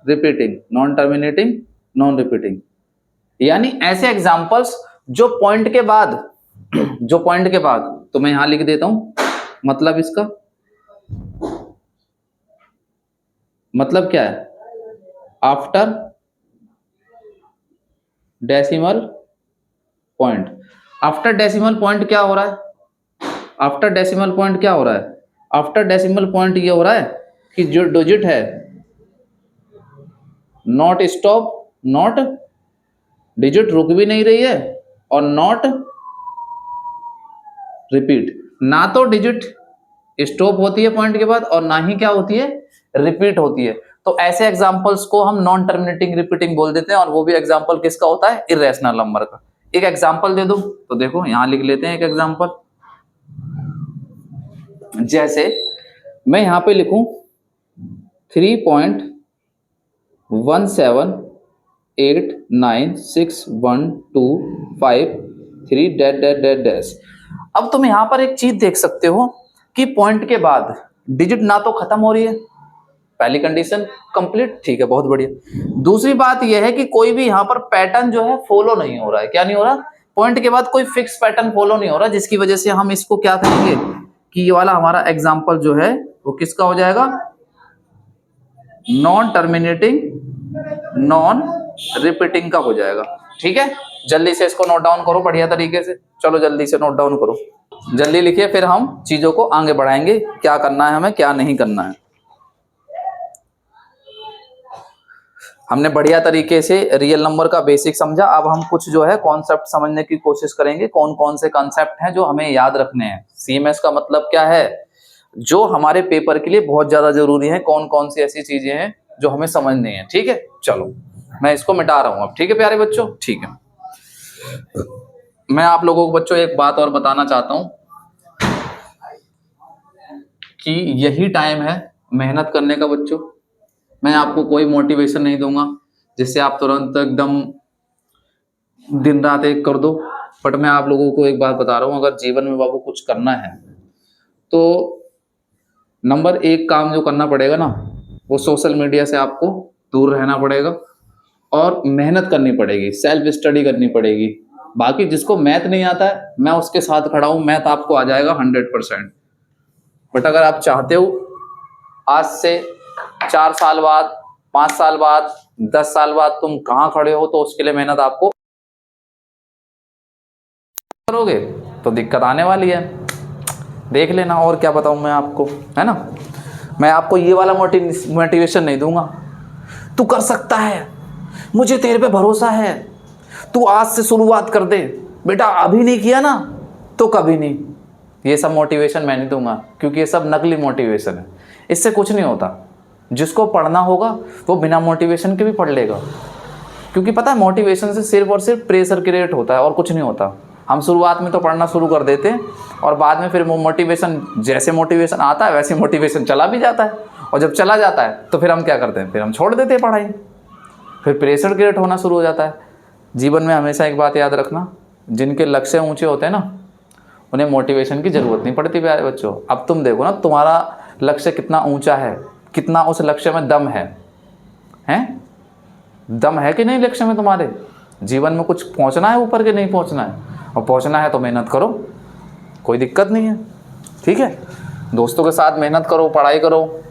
repeating, non terminating, non repeating, यानी ऐसे एग्जाम्पल्स जो पॉइंट के बाद जो पॉइंट के बाद, तो मैं यहां लिख देता हूं मतलब इसका मतलब क्या है, after decimal point. After decimal point क्या हो रहा है? आफ्टर डेसिमल पॉइंट क्या हो रहा है? आफ्टर डेसिमल पॉइंट ये हो रहा है कि जो डिजिट है नॉट स्टॉप, नॉट डिजिट रुक भी नहीं रही है और नॉट रिपीट, ना तो डिजिट स्टॉप होती है पॉइंट के बाद और ना ही क्या होती है, रिपीट होती है। तो ऐसे एग्जांपल्स को हम नॉन टर्मिनेटिंग रिपीटिंग बोल देते हैं, और वो भी एग्जांपल किसका होता है, इर्रेशनल नंबर का। एक एग्जांपल दे दो तो देखो यहां लिख लेते हैं एक एग्जांपल। जैसे मैं यहां पे लिखूं 3.178961253 डैश डैश डैश डैश। अब तुम यहां पर एक चीज देख सकते हो कि पॉइंट के बाद डिजिट ना तो खत्म हो रही है, पहली कंडीशन कंप्लीट, ठीक है, बहुत बढ़िया। दूसरी बात यह है कि कोई भी यहां पर पैटर्न जो है फॉलो नहीं हो रहा है। क्या नहीं हो रहा? पॉइंट के बाद कोई फिक्स पैटर्न फॉलो नहीं हो रहा, जिसकी वजह से हम इसको क्या कहेंगे कि ये वाला हमारा एग्जाम्पल जो है वो किसका हो जाएगा, नॉन टर्मिनेटिंग, नॉन रिपीटिंग का हो जाएगा। ठीक है, जल्दी से इसको नोट डाउन करो बढ़िया तरीके से। चलो जल्दी से नोट डाउन करो, जल्दी लिखिए, फिर हम चीजों को आगे बढ़ाएंगे, क्या करना है हमें क्या नहीं करना है। हमने बढ़िया तरीके से रियल नंबर का बेसिक समझा। अब हम कुछ जो है कॉन्सेप्ट समझने की कोशिश करेंगे, कौन कौन से कॉन्सेप्ट हैं जो हमें याद रखने हैं। सीएमएस का मतलब क्या है, जो हमारे पेपर के लिए बहुत ज्यादा जरूरी है, कौन कौन सी ऐसी चीजें हैं जो हमें समझनी है। ठीक है, चलो मैं इसको मिटा रहा हूं अब। ठीक है प्यारे बच्चों, ठीक है। मैं आप लोगों को बच्चों एक बात और बताना चाहता हूं कि यही टाइम है मेहनत करने का बच्चों। मैं आपको कोई मोटिवेशन नहीं दूंगा जिससे आप तुरंत एकदम दिन रात एक कर दो। बट मैं आप लोगों को एक बात बता रहा हूं, अगर जीवन में बाबू कुछ करना है तो नंबर एक काम जो करना पड़ेगा ना, वो सोशल मीडिया से आपको दूर रहना पड़ेगा और मेहनत करनी पड़ेगी, सेल्फ स्टडी करनी पड़ेगी। बाकी जिसको मैथ नहीं आता है मैं उसके साथ खड़ा हूं, मैथ आपको आ जाएगा 100%। बट अगर आप चाहते हो आज से 4 साल बाद, 5 साल बाद, 10 साल बाद तुम कहां खड़े हो, तो उसके लिए मेहनत आपको करोगे तो दिक्कत आने वाली है, देख लेना। और क्या बताऊं मैं आपको, है ना। मैं आपको ये वाला मोटिवेशन नहीं दूंगा, तू कर सकता है, मुझे तेरे पे भरोसा है, तू आज से शुरुआत कर दे बेटा, अभी नहीं किया ना तो कभी नहीं। ये सब मोटिवेशन मैं नहीं दूंगा, क्योंकि ये सब नकली मोटिवेशन है, इससे कुछ नहीं होता। जिसको पढ़ना होगा वो बिना मोटिवेशन के भी पढ़ लेगा, क्योंकि पता है मोटिवेशन से सिर्फ और सिर्फ प्रेशर क्रिएट होता है और कुछ नहीं होता। हम शुरुआत में तो पढ़ना शुरू कर देते हैं और बाद में फिर वो मोटिवेशन, जैसे मोटिवेशन आता है वैसे मोटिवेशन चला भी जाता है, और जब चला जाता है तो फिर हम क्या करते हैं, फिर हम छोड़ देते हैं पढ़ाई, फिर प्रेशर क्रिएट होना शुरू हो जाता है। जीवन में हमेशा एक बात याद रखना, जिनके लक्ष्य ऊंचे होते हैं ना उन्हें मोटिवेशन की जरूरत नहीं पड़ती प्यारे बच्चों। अब तुम देखो ना तुम्हारा लक्ष्य कितना ऊंचा है, कितना उस लक्ष्य में दम है, दम है कि नहीं लक्ष्य में तुम्हारे। जीवन में कुछ पहुंचना है ऊपर के नहीं पहुंचना है, और पहुंचना है तो मेहनत करो, कोई दिक्कत नहीं है। ठीक है, दोस्तों के साथ मेहनत करो, पढ़ाई करो,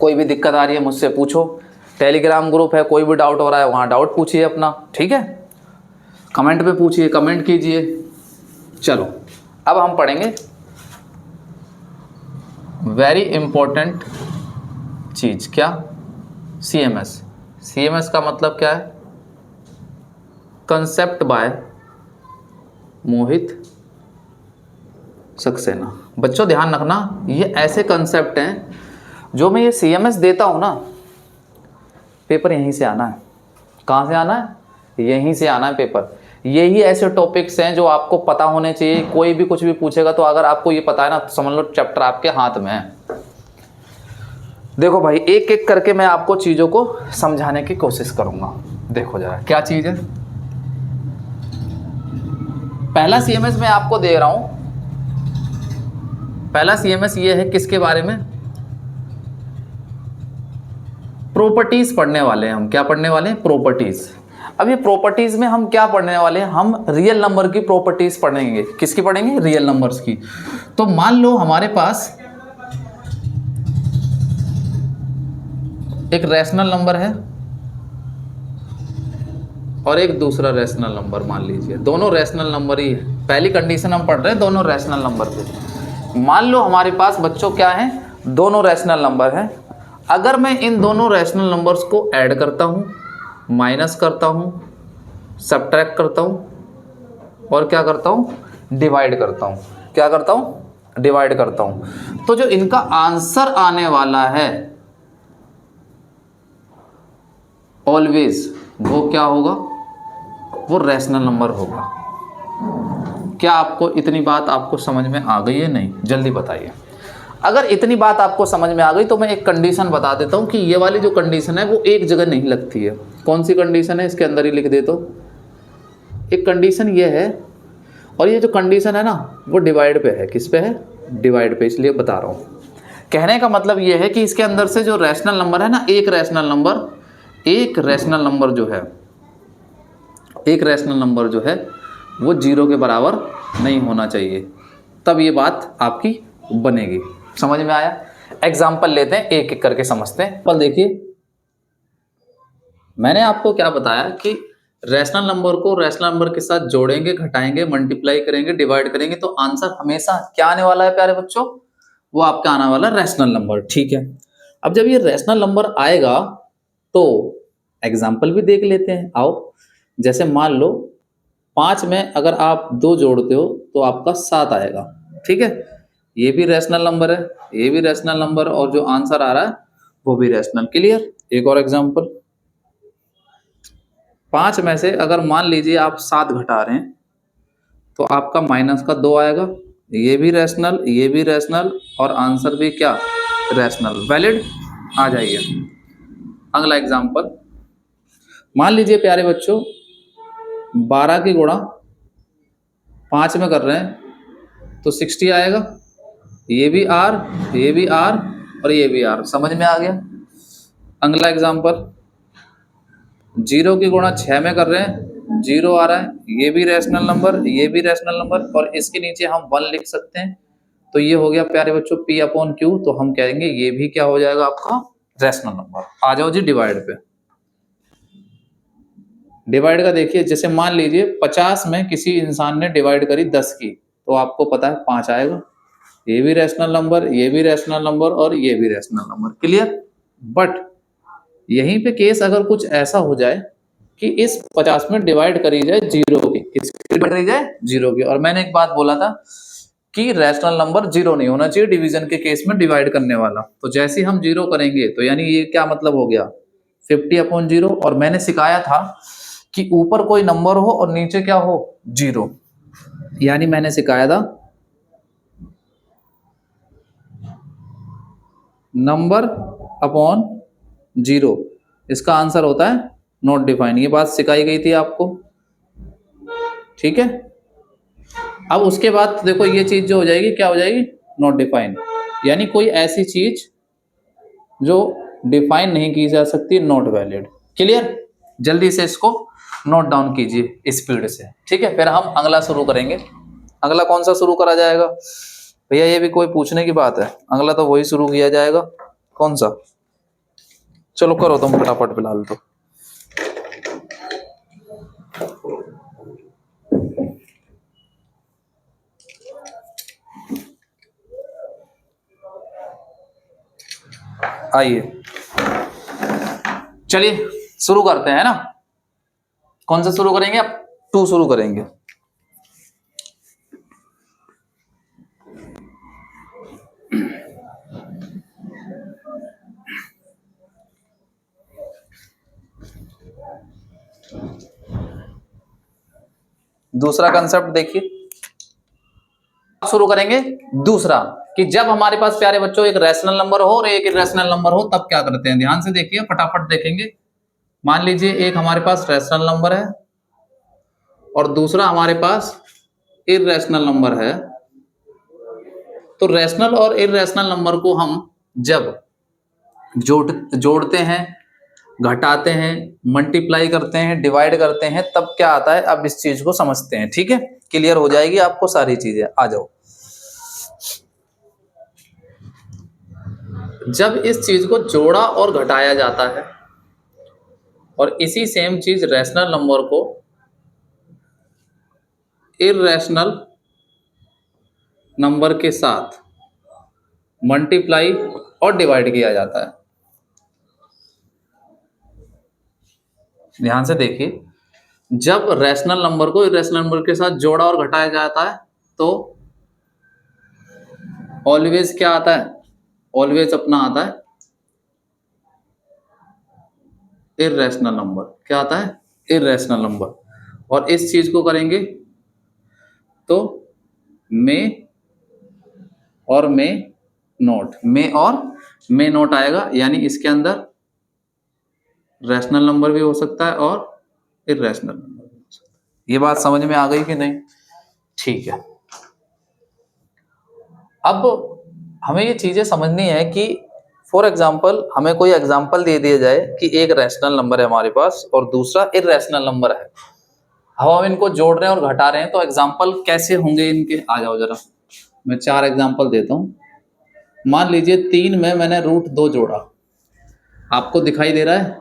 कोई भी दिक्कत आ रही है मुझसे पूछो, टेलीग्राम ग्रुप है, कोई भी डाउट हो रहा है वहाँ डाउट पूछिए अपना। ठीक है, कमेंट पे पूछिए, कमेंट कीजिए। चलो अब हम पढ़ेंगे वेरी इंपॉर्टेंट चीज, क्या, सीएमएस। सीएमएस का मतलब क्या है, कंसेप्ट बाय मोहित सक्सेना। बच्चों ध्यान रखना, ये ऐसे कंसेप्ट हैं जो मैं ये CMS देता हूँ ना, पेपर यहीं से आना है। कहाँ से आना है? यहीं से आना है पेपर। यही ऐसे टॉपिक्स हैं जो आपको पता होने चाहिए। कोई भी कुछ भी पूछेगा तो अगर आपको ये पता है ना तो समझ लो चैप्टर आपके हाथ में है। देखो भाई, एक एक करके मैं आपको चीज़ों को समझाने की कोशिश करूंगा। देखो जरा क्या चीज़ है। पहला CMS मैं आपको दे रहा हूं। पहला CMS ये है किसके बारे में? प्रॉपर्टीज पढ़ने वाले हैं हम। क्या पढ़ने वाले हैं? प्रॉपर्टीज। अब ये प्रॉपर्टीज में हम क्या पढ़ने वाले हैं? हम रियल नंबर की प्रॉपर्टीज पढ़ेंगे। किसकी पढ़ेंगे? रियल नंबर्स की। तो मान लो हमारे पास एक रैशनल नंबर है और एक दूसरा रैशनल नंबर मान लीजिए। दोनों रैशनल नंबर ही है। पहली कंडीशन हम पढ़ रहे हैं दोनों रैशनल नंबर पे। मान लो हमारे पास बच्चों क्या है? दोनों रैशनल नंबर है। अगर मैं इन दोनों रैशनल नंबर्स को ऐड करता हूँ, माइनस करता हूँ, सब्ट्रैक्ट करता हूँ और क्या करता हूँ? डिवाइड करता हूँ। क्या करता हूँ? डिवाइड करता हूँ। तो जो इनका आंसर आने वाला है ऑलवेज वो क्या होगा? वो रैशनल नंबर होगा। क्या आपको इतनी बात आपको समझ में आ गई है? नहीं? जल्दी बताइए। अगर इतनी बात आपको समझ में आ गई तो मैं एक कंडीशन बता देता हूं कि ये वाली जो कंडीशन है वो एक जगह नहीं लगती है। कौन सी कंडीशन है? इसके अंदर ही लिख दे। तो एक कंडीशन ये है, और ये जो कंडीशन है ना वो डिवाइड पे है। किस पे है? डिवाइड पे। इसलिए बता रहा हूँ। कहने का मतलब ये है कि इसके अंदर से जो रैशनल नंबर है ना, एक रैशनल नंबर जो है, एक रैशनल नंबर जो है वो 0 के बराबर नहीं होना चाहिए। तब ये बात आपकी बनेगी। समझ में आया? एग्जाम्पल लेते हैं, एक एक करके समझते हैं। पर देखिए, मैंने आपको क्या बताया कि रैशनल नंबर को रैशनल नंबर के साथ जोड़ेंगे, घटाएंगे, मल्टीप्लाई करेंगे, डिवाइड करेंगे तो आंसर हमेशा क्या आने वाला है प्यारे बच्चों? वो आपका आने वाला रैशनल नंबर। ठीक है। अब जब ये रैशनल नंबर आएगा तो एग्जाम्पल भी देख लेते हैं। आओ, जैसे मान लो 5 में अगर आप 2 जोड़ते हो तो आपका 7 आएगा। ठीक है। ये भी रैशनल नंबर है, ये भी रैशनल नंबर, और जो आंसर आ रहा है वो भी रैशनल। क्लियर? एक और एग्जांपल, 5 में से अगर मान लीजिए आप 7 घटा रहे हैं तो आपका माइनस का 2 आएगा। ये भी रैशनल, ये भी रैशनल, और आंसर भी क्या? रैशनल। वैलिड? आ जाइए अगला एग्जांपल। मान लीजिए प्यारे बच्चों 12 की गुणा 5 में कर रहे हैं तो 60 आएगा। ये भी आर, ये भी आर, और ये भी आर। समझ में आ गया? अगला एग्जांपल, 0 की गुणा 6 में कर रहे हैं, 0 आ रहा है। ये भी रैशनल नंबर, ये भी रैशनल नंबर, और इसके नीचे हम 1 लिख सकते हैं। तो ये हो गया प्यारे बच्चों P/Q। तो हम कहेंगे ये भी क्या हो जाएगा आपका? Rational number. आ जाओ जी डिवाइड पे। डिवाइड का देखिए, जैसे मान लीजिए 50 में किसी इंसान ने डिवाइड करी 10 की, तो आपको पता है 5 आएगा। ये भी रैशनल नंबर, ये भी रैशनल नंबर, और ये भी रैशनल नंबर। क्लियर? बट यहीं पे केस अगर कुछ ऐसा हो जाए कि इस 50 में डिवाइड करी जाए 0 की, किसकी डिवाइड करी जाए? 0 की। और मैंने एक बात बोला था कि रैशनल नंबर 0 नहीं होना चाहिए डिवीजन के केस में डिवाइड करने वाला। तो जैसे ही हम 0 करेंगे तो यानी ये क्या मतलब हो गया? 50/0। और मैंने सिखाया था कि ऊपर कोई नंबर हो और नीचे क्या हो? 0। यानी मैंने सिखाया था नंबर अपॉन 0, इसका आंसर होता है नॉट डिफाइन। ये बात सिखाई गई थी आपको। ठीक है। अब उसके बाद देखो ये चीज जो हो जाएगी, क्या हो जाएगी? Not define. यानी कोई ऐसी चीज जो डिफाइन नहीं की जा सकती, नॉट वैलिड। क्लियर? जल्दी से इसको नोट डाउन कीजिए स्पीड से। ठीक है। फिर हम अगला शुरू करेंगे। अगला कौन सा शुरू करा जाएगा भैया? ये भी कोई पूछने की बात है? अगला तो वही शुरू किया जाएगा। कौन सा? चलो करो तुम फटाफट फिलहाल तो। आइए चलिए शुरू करते हैं ना। कौन सा शुरू करेंगे? अब 2 शुरू करेंगे। दूसरा कंसेप्ट देखिए, शुरू करेंगे दूसरा कि जब हमारे पास प्यारे बच्चों एक रैशनल नंबर हो और एक इर्रेशनल नंबर हो तब क्या करते हैं। ध्यान से देखिए, फटाफट देखेंगे। मान लीजिए एक हमारे पास रैशनल नंबर है और दूसरा हमारे पास इर्रेशनल नंबर है। तो रैशनल और इर्रेशनल नंबर को हम जब जोड़ते हैं, घटाते हैं, मल्टीप्लाई करते हैं, डिवाइड करते हैं, तब क्या आता है, अब इस चीज को समझते हैं। ठीक है, क्लियर हो जाएगी आपको सारी चीजें। आ जाओ। जब इस चीज को जोड़ा और घटाया जाता है और इसी सेम चीज रैशनल नंबर को इर्रेशनल नंबर के साथ मल्टीप्लाई और डिवाइड किया जाता है। ध्यान से देखिए, जब रैशनल नंबर को इर्रेशनल नंबर के साथ जोड़ा और घटाया जाता है तो ऑलवेज क्या आता है, ऑलवेज अपना आता है इर्रेशनल नंबर। क्या आता है, इर्रेशनल नंबर। और इस चीज को करेंगे तो में और में नोट, में और में नोट आएगा, यानी इसके अंदर रैशनल नंबर भी हो सकता है और इर्रेशनल नंबर भी हो सकता है। ये बात समझ में आ गई कि नहीं? ठीक है। अब हमें ये चीजें समझनी है कि फॉर एग्जाम्पल हमें कोई एग्जाम्पल दे दिया जाए कि एक रैशनल नंबर है हमारे पास और दूसरा इर्रेशनल नंबर है। हम इनको जोड़ रहे हैं और घटा रहे हैं, तो एग्जाम्पल कैसे होंगे इनके? आ जाओ जरा, मैं 4 एग्जाम्पल देता हूँ। मान लीजिए 3 में मैंने √2 जोड़ा, आपको दिखाई दे रहा है,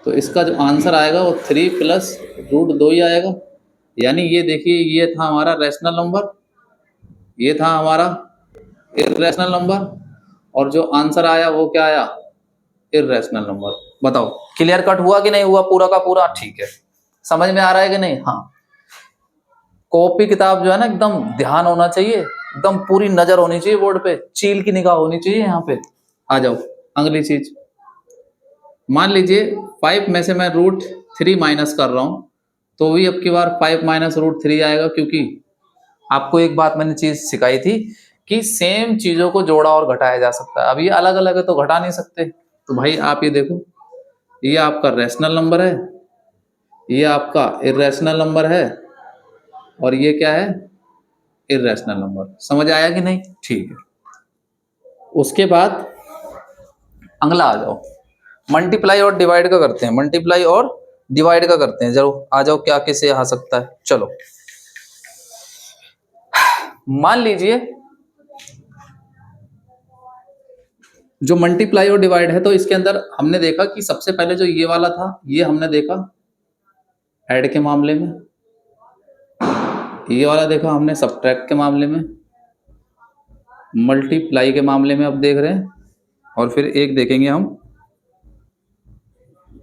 तो इसका जो आंसर आएगा वो 3 + √2 ही आएगा। यानी ये देखिए, ये था हमारा रैशनल नंबर, ये था हमारा इर्रेशनल नंबर, और जो आंसर आया वो क्या आया, इर्रेशनल नंबर। बताओ क्लियर कट हुआ कि नहीं हुआ पूरा का पूरा? ठीक है, समझ में आ रहा है कि नहीं? हाँ, कॉपी किताब जो है ना, एकदम ध्यान होना चाहिए, एकदम पूरी नजर होनी चाहिए बोर्ड पे, चील की निगाह होनी चाहिए यहाँ पे। आ जाओ अगली चीज। मान लीजिए 5 में से मैं √3 माइनस कर रहा हूं, तो भी अब की बार 5 - √3 आएगा, क्योंकि आपको एक बात मैंने चीज सिखाई थी कि सेम चीजों को जोड़ा और घटाया जा सकता है। अब ये अलग अलग है तो घटा नहीं सकते। तो भाई आप ये देखो, ये आपका रैशनल नंबर है, ये आपका इर्रेशनल नंबर है, और ये क्या है, इर्रेशनल नंबर। समझ आया कि नहीं? ठीक है। उसके बाद अगला आ जाओ, मल्टीप्लाई और डिवाइड का करते हैं। मल्टीप्लाई और डिवाइड का करते हैं, जरूर आ जाओ, क्या कैसे आ सकता है। चलो मान लीजिए जो मल्टीप्लाई और डिवाइड है, तो इसके अंदर हमने देखा कि सबसे पहले जो ये वाला था, ये हमने देखा ऐड के मामले में, ये वाला देखा हमने सब्ट्रैक्ट के मामले में, मल्टीप्लाई के मामले में अब देख रहे हैं, और फिर एक देखेंगे हम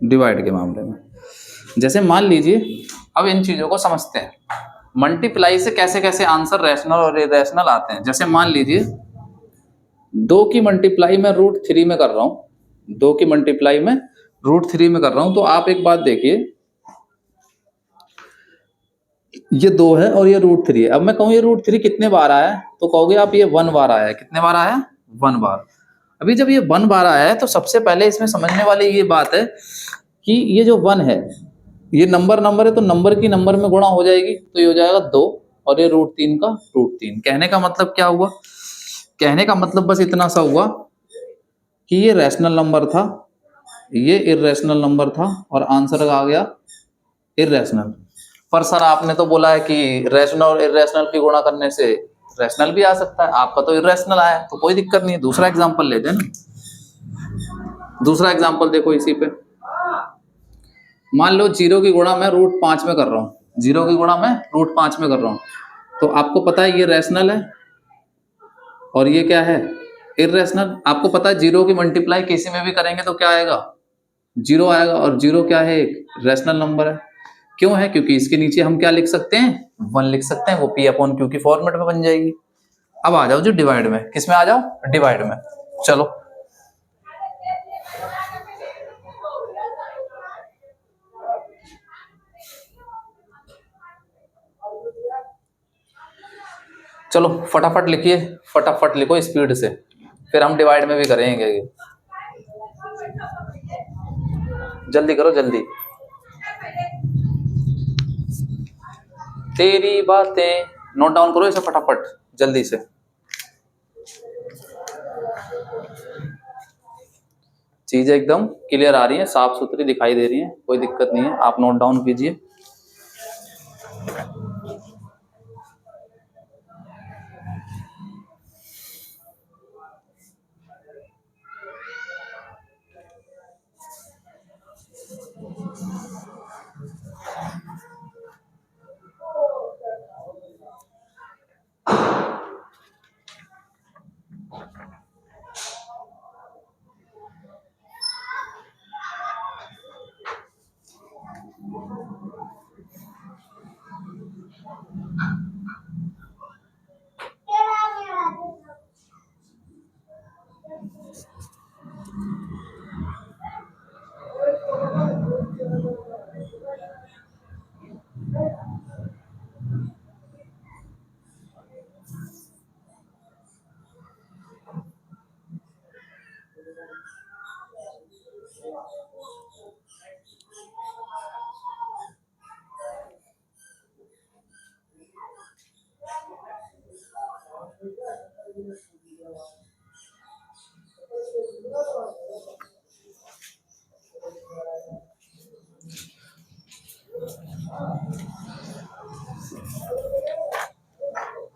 डिवाइड के मामले में। जैसे मान लीजिए, अब इन चीजों को समझते हैं, मल्टीप्लाई से कैसे कैसे आंसर रैशनल और इरेशनल आते हैं। जैसे मान लीजिए 2 की मल्टीप्लाई में √3 में कर रहा हूं, 2 की मल्टीप्लाई में √3 में कर रहा हूं, तो आप एक बात देखिए, ये 2 है और ये √3 है। अब मैं कहूँ ये √3 कितने बार आया है, तो कहोगे आप ये 1 बार आया है। कितने बार आया? 1 बार। अभी जब ये 1 बार आया है, तो सबसे पहले इसमें समझने वाली ये बात है कि ये जो 1 है, ये नंबर है, तो नंबर की नंबर में गुणा हो जाएगी, तो ये हो जाएगा 2, और ये √3 का √3। कहने का मतलब क्या हुआ? कहने का मतलब बस इतना सा हुआ कि ये रैशनल नंबर था, ये इर्रेशनल नंबर था, और आंसर आ गया इर्रेशनल। पर सर आपने तो बोला है कि रैशनल और इर्रेशनल की गुणा करने से रैशनल भी आ सकता है, आपका तो इर्रेशनल आया, तो कोई दिक्कत नहीं है। दूसरा एग्जांपल लेते हैं ना। दूसरा एग्जांपल देखो इसी पे। मान लो 0 की गुणा मैं √5 में कर रहा हूँ, 0 की गुणा मैं √5 में कर रहा हूँ, तो आपको पता है ये रैशनल है और ये क्या है, इर्रेशनल। आपको पता है 0 की मल्टीप्लाई किसी में भी करेंगे तो क्या आएगा, 0 आएगा, और 0 क्या है, एक रैशनल नंबर है। क्यों है? क्योंकि इसके नीचे हम क्या लिख सकते हैं, 1 लिख सकते हैं, वो P/Q की फॉर्मेट में बन जाएगी। अब आ जाओ जो डिवाइड में, किसमें आ जाओ, डिवाइड में। चलो चलो फटाफट लिखिए, फटाफट लिखो स्पीड से, फिर हम डिवाइड में भी करेंगे। जल्दी करो जल्दी। तेरी बातें नोट डाउन करो इसे फटाफट जल्दी से। चीजें एकदम क्लियर आ रही हैं, साफ सुथरी दिखाई दे रही हैं, कोई दिक्कत नहीं है, आप नोट डाउन कीजिए।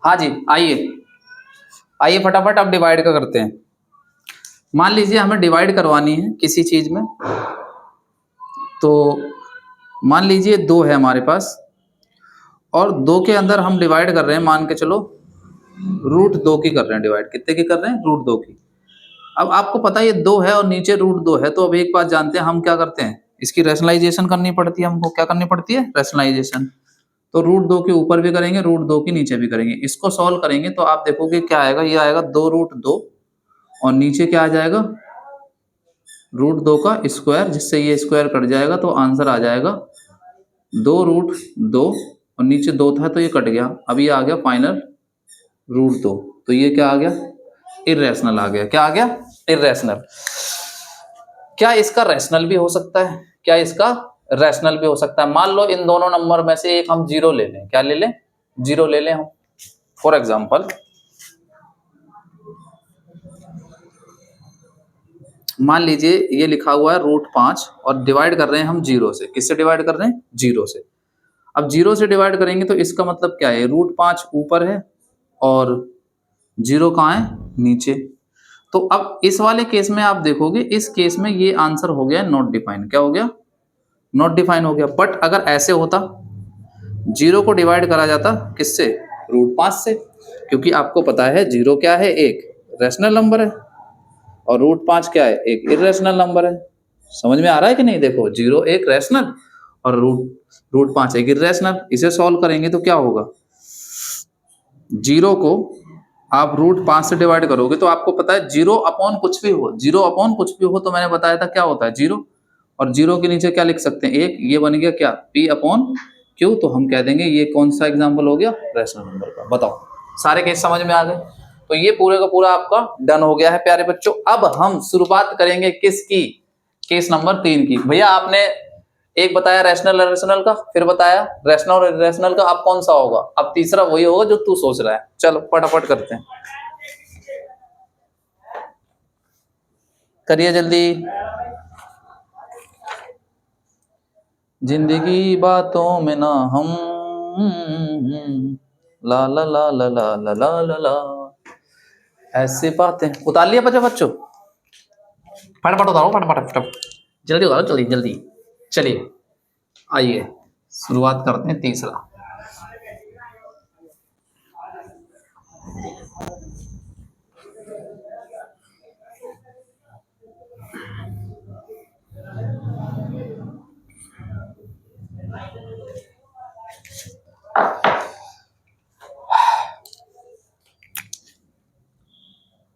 हाँ जी, आइए आइए फटाफट अब डिवाइड का करते हैं। मान लीजिए हमें डिवाइड करवानी है किसी चीज में, तो मान लीजिए 2 है हमारे पास और 2 के अंदर हम डिवाइड कर रहे हैं, मान के चलो √2 की कर रहे हैं डिवाइड। कितने की कर रहे हैं? √2 की। अब आपको पता है ये 2 है और नीचे √2 है, तो अब एक बात जानते हैं हम क्या करते हैं, इसकी रैशनलाइजेशन करनी पड़ती है हमको। क्या करनी पड़ती है? रैशनलाइजेशन। तो √2 के ऊपर भी करेंगे, √2 के नीचे भी करेंगे। इसको सॉल्व करेंगे तो आप देखोगे क्या आएगा, ये आएगा 2√2 और नीचे क्या आ जाएगा, √2 का स्क्वायर, जिससे ये स्क्वायर कट जाएगा तो आंसर आ जाएगा 2√2 और नीचे 2 था तो ये कट गया, अब ये आ गया फाइनल √2। तो ये क्या आ गया? इर्रेशनल आ गया। क्या आ गया? इर्रेशनल। क्या इसका रैशनल भी हो सकता है? क्या इसका रैशनल भी हो सकता है? मान लो इन दोनों नंबर में से एक हम 0 ले लें। क्या ले लें? 0 ले लें हम। फॉर एग्जाम्पल मान लीजिए ये लिखा हुआ है √5 और डिवाइड कर रहे हैं हम 0 से। किससे डिवाइड कर रहे हैं? 0 से। अब 0 से डिवाइड करेंगे तो इसका मतलब क्या है, √5 ऊपर है और 0 कहाँ है? नीचे। तो अब इस वाले केस में आप देखोगे, इस केस में ये आंसर हो गया नॉट डिफाइन। क्या हो गया? नॉट डिफाइन हो गया। बट अगर ऐसे होता, 0 को डिवाइड करा जाता किससे? √5 से, क्योंकि आपको पता है 0 क्या है? एक रैशनल नंबर है और √5 क्या है? एक इर्रेशनल नंबर है। समझ में आ रहा है कि नहीं? देखो 0 एक रैशनल और √5 एक इर्रेशनल। इसे सॉल्व करेंगे तो क्या होगा, 0 को आप √5 से डिवाइड करोगे तो आपको पता है 0 अपॉन कुछ भी हो, 0 अपॉन कुछ भी हो तो मैंने बताया था क्या होता है? 0। और 0 के नीचे क्या लिख सकते हैं? 1। ये बन गया क्या? P/Q। तो हम कह देंगे ये कौन सा एग्जाम्पल हो गया? रैशनल नंबर का। बताओ, सारे केस समझ में आ गए? तो ये पूरे का पूरा आपका डन हो गया है प्यारे बच्चों। अब हम शुरुआत करेंगे किसकी? केस नंबर 3 की। भैया आपने एक बताया रैशनल इरेशनल का, फिर बताया रैशनल और इरेशनल का, अब कौन सा होगा? अब तीसरा वही होगा जो तू सोच रहा है। चलो फटाफट करते हैं, करिए जल्दी। जिंदगी बातों में ना हम, ला ला ला ला ला ला ला ला ला, ऐसी बातें। उतार लिया बच्चों? फटाफट उतारो, फटाफट जल्दी उतारो, जल्दी जल्दी। चलिए आइए शुरुआत करते हैं तीसरा।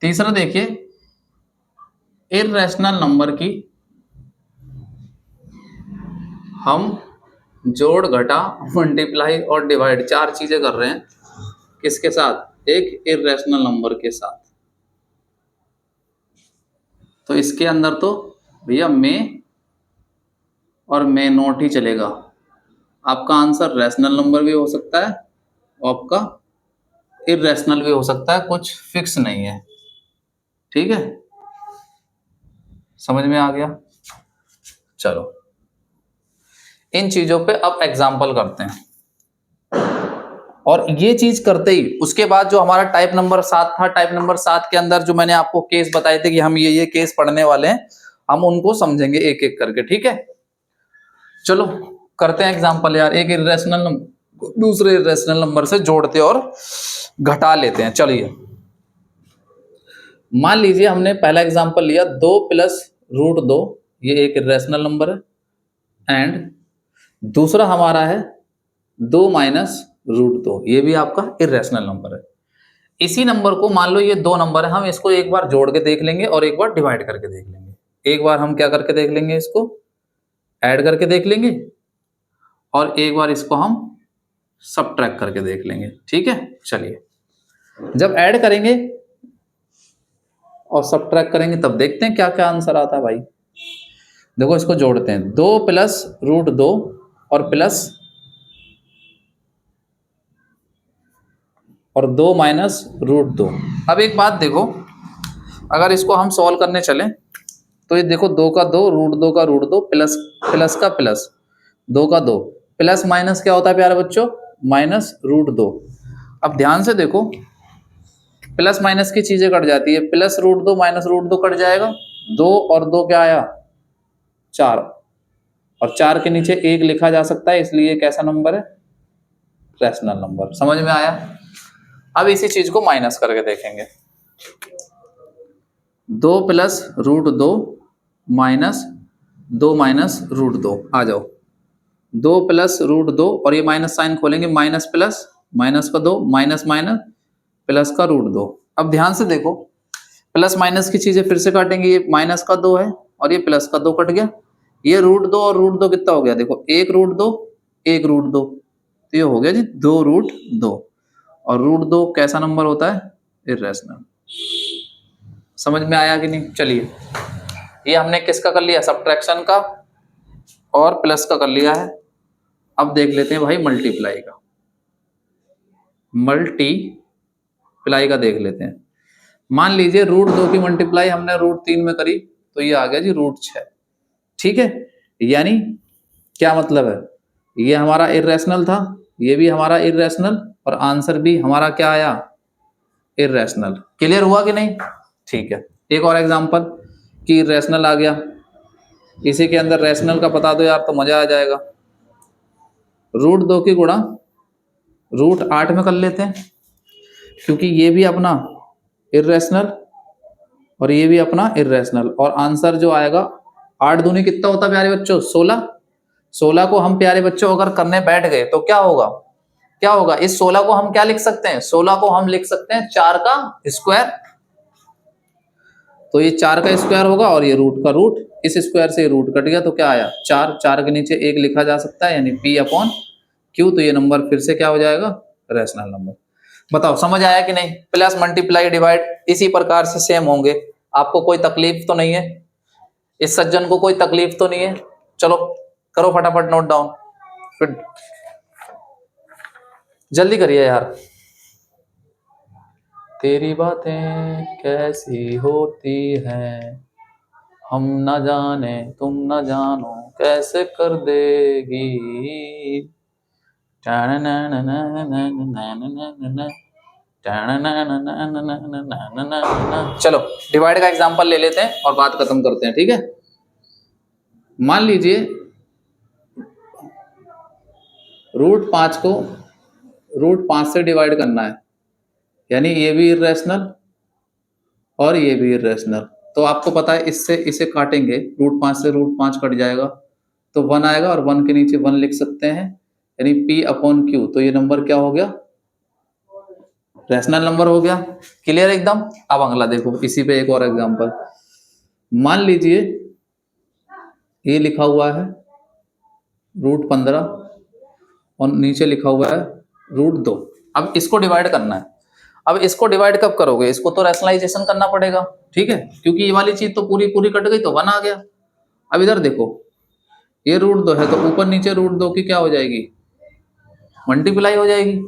तीसरा देखिए, इर्रेशनल नंबर की हम जोड़, घटा, मल्टीप्लाई और डिवाइड 4 चीजें कर रहे हैं। किसके साथ? एक इर्रेशनल नंबर के साथ। तो इसके अंदर तो भैया मे और मे नॉट ही चलेगा। आपका आंसर रैशनल नंबर भी हो सकता है और आपका इर्रेशनल भी हो सकता है, कुछ फिक्स नहीं है। ठीक है, समझ में आ गया? चलो इन चीजों पे अब एग्जाम्पल करते हैं। और ये चीज करते ही उसके बाद जो हमारा टाइप नंबर 7 था, टाइप नंबर 7 के अंदर जो मैंने आपको केस बताए थे कि हम ये केस पढ़ने वाले हैं, हम उनको समझेंगे एक एक करके। ठीक है, चलो करते हैं एग्जाम्पल यार। एक इर्रेशनल नंबर दूसरे इर्रेशनल नंबर से जोड़ते और घटा लेते हैं। चलिए मान लीजिए हमने पहला एग्जाम्पल लिया 2 प्लस रूट 2, ये एक इर्रेशनल नंबर है। एंड दूसरा हमारा है 2 माइनस रूट 2, ये भी आपका इर्रेशनल नंबर है। इसी नंबर को मान लो ये दो नंबर है, हम इसको एक बार जोड़ के देख लेंगे और एक बार डिवाइड करके देख लेंगे। एक बार हम क्या करके देख लेंगे, इसको ऐड करके देख लेंगे और एक बार इसको हम सबट्रैक्ट करके देख लेंगे। ठीक है, चलिए जब ऐड करेंगे और सबट्रैक्ट करेंगे तब देखते हैं क्या क्या आंसर आता है भाई। देखो इसको जोड़ते हैं, 2 प्लस रूट 2 और प्लस और 2 माइनस रूट 2। अब एक बात देखो, अगर इसको हम सॉल्व करने चलें तो ये देखो 2 का 2 रूट 2 का रूट 2 प्लस प्लस का प्लस 2 का 2 प्लस माइनस क्या होता है प्यारे बच्चों, माइनस रूट 2। अब ध्यान से देखो, प्लस माइनस की चीजें कट जाती है, plus root 2 minus root 2 cut जाएगा, 2 और 2 क्या आया 4, और 4 के नीचे 1 लिखा जा सकता है, इसलिए कैसा नंबर है, रैशनल नंबर। समझ में आया? अब इसी चीज को माइनस करके देखेंगे, 2 plus root 2 minus 2 minus root 2, आ जाओ 2 प्लस रूट 2 और ये माइनस साइन खोलेंगे, माइनस प्लस माइनस का 2 माइनस माइनस प्लस का रूट 2। अब ध्यान से देखो, प्लस माइनस की चीजें फिर से काटेंगे, ये माइनस का 2 है और ये प्लस का 2 कट गया, ये रूट 2 और रूट 2 कितना हो गया, देखो 1 रूट 2 1 रूट 2, तो ये हो गया जी 2 रूट 2। और रूट 2 कैसा नंबर होता है, इर्रेशनल। समझ में आया कि नहीं? चलिए ये हमने किसका कर लिया, सबट्रैक्शन का और प्लस का कर लिया है। अब देख लेते हैं भाई मल्टीप्लाई का, मल्टीप्लाई का देख लेते हैं। मान लीजिए रूट 2 की मल्टीप्लाई हमने रूट 3 में करी तो ये आ गया जी रूट 6। ठीक है, यानी क्या मतलब है, ये हमारा इर्रेशनल था, ये भी हमारा इर्रेशनल और आंसर भी हमारा क्या आया, इर्रेशनल। क्लियर हुआ कि नहीं? ठीक है, एक और एग्जांपल कि इर्रेशनल आ गया, इसी के अंदर रैशनल का बता दो यार तो मजा आ जाएगा। रूट 2 की गुणा रूट 8 में कर लेते हैं, क्योंकि ये भी अपना इर्रेशनल और ये भी अपना इर्रेशनल, और आंसर जो आएगा 8 दूनी कितना होता है प्यारे बच्चों, 16। 16 को हम प्यारे बच्चों अगर करने बैठ गए तो क्या होगा, क्या होगा, इस 16 को हम क्या लिख सकते हैं, 16 को हम लिख सकते हैं 4 का स्क्वायर। तो ये 4 का स्क्वायर होगा और ये रूट का रूट, इस स्क्वायर से रूट कट गया तो क्या आया 4, 4 के नीचे 1 लिखा जा सकता है, यानी P अपॉन Q। तो ये नंबर फिर से क्या हो जाएगा, रैशनल नंबर। बताओ समझ आया कि नहीं? प्लस मल्टीप्लाई डिवाइड इसी प्रकार से सेम होंगे। आपको कोई तकलीफ तो नहीं है, इस सज्जन को कोई तकलीफ तो नहीं है? चलो करो फटाफट नोट डाउन, फिर जल्दी करिए यार। तेरी बातें कैसी होती हैं, हम न जाने तुम न जानो कैसे कर देगी। चलो डिवाइड का एग्जांपल ले लेते हैं और बात खत्म करते हैं। ठीक है, मान लीजिए रूट 5 को रूट 5 से डिवाइड करना है, यानी ये भी इर्रेशनल और ये भी इर्रेशनल। तो आपको पता है इससे इसे काटेंगे, रूट 5 से रूट 5 कट जाएगा तो 1 आएगा और 1 के नीचे 1 लिख सकते हैं, यानी P अपॉन Q। तो ये नंबर क्या हो गया, रैशनल नंबर हो गया। क्लियर एकदम? अब अगला देखो, इसी पे एक और एग्जांपल। मान लीजिए ये लिखा हुआ है रूट 15 और नीचे लिखा हुआ है रूट 2। अब इसको डिवाइड करना है। अब इसको डिवाइड कब करोगे, इसको तो रैशनलाइजेशन करना पड़ेगा, ठीक है, क्योंकि ये वाली चीज तो पूरी पूरी कट गई तो 1 आ गया। अब इधर देखो, ये √2 है तो ऊपर नीचे √2 की क्या हो जाएगी, मल्टीप्लाई हो जाएगी।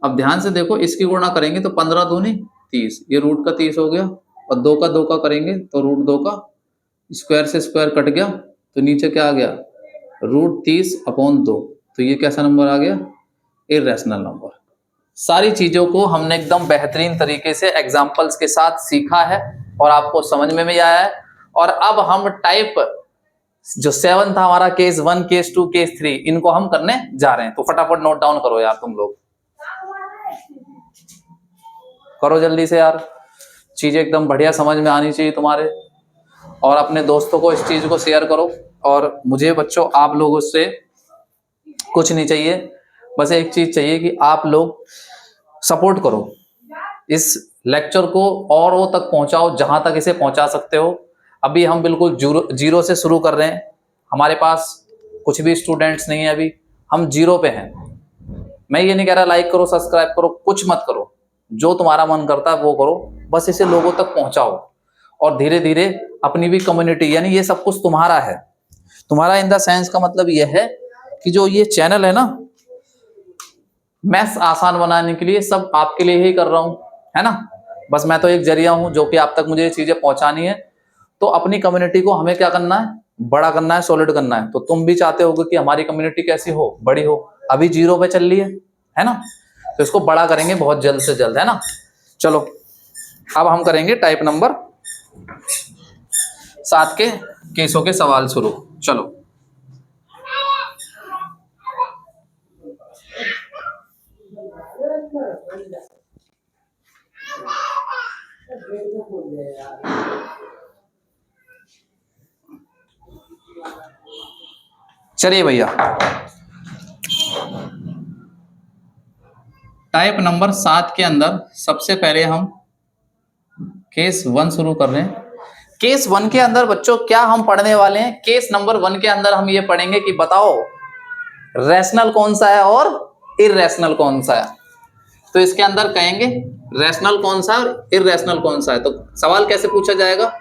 अब ध्यान से देखो, इसकी गुणा करेंगे तो 15 दूनी 30, ये रूट का 30 हो गया, और 2 का करेंगे तो √2 का स्क्वायर से स्क्वायर कट गया, तो नीचे क्या आ गया, √30/2। तो ये कैसा नंबर आ गया, इर्रेशनल नंबर। सारी चीजों को हमने एकदम बेहतरीन तरीके से एग्जाम्पल्स के साथ सीखा है और आपको समझ में भी आया है। और अब हम टाइप जो 7 था हमारा, केस 1, केस 2, केस 3, इनको हम करने जा रहे हैं। तो फटाफट नोट डाउन करो यार, तुम लोग करो जल्दी से यार, चीजें एकदम बढ़िया समझ में आनी चाहिए तुम्हारे, और अपने दोस्तों को इस चीज को शेयर करो। और मुझे बच्चों आप लोगों से कुछ नहीं चाहिए, बस एक चीज चाहिए कि आप लोग सपोर्ट करो, इस लेक्चर को और वो तक पहुंचाओ जहां तक इसे पहुंचा सकते हो। अभी हम बिल्कुल जीरो से शुरू कर रहे हैं, हमारे पास कुछ भी स्टूडेंट्स नहीं है, अभी हम जीरो पे हैं। मैं ये नहीं कह रहा लाइक करो, सब्सक्राइब करो, कुछ मत करो, जो तुम्हारा मन करता है वो करो, बस इसे लोगों तक पहुंचाओ। और धीरे धीरे अपनी भी कम्युनिटी, यानी ये सब कुछ तुम्हारा है, तुम्हारा इन द सेंस का मतलब ये है कि जो ये चैनल है ना, मैथ्स आसान बनाने के लिए सब आपके लिए ही कर रहा हूं, है ना। बस मैं तो एक जरिया हूं जो कि आप तक मुझे ये चीजें पहुंचानी है। तो अपनी कम्युनिटी को हमें क्या करना है, बड़ा करना है, सॉलिड करना है। तो तुम भी चाहते होगे कि हमारी कम्युनिटी कैसी हो, बड़ी हो, अभी जीरो पे चल रही है ना, तो इसको बड़ा करेंगे बहुत जल्द से जल्द, है ना। चलो अब हम करेंगे टाइप नंबर 7 के केसों के सवाल शुरू। चलो चलिए भैया, टाइप नंबर 7 के अंदर सबसे पहले हम केस 1 शुरू कर रहे हैं। केस 1 के अंदर बच्चों क्या हम पढ़ने वाले हैं, केस नंबर 1 के अंदर हम ये पढ़ेंगे कि बताओ रैशनल कौन सा है और इररेशनल कौन सा है। तो इसके अंदर कहेंगे रैशनल कौन सा है और इररेशनल कौन सा है। तो सवाल कैसे पूछा जाएगा,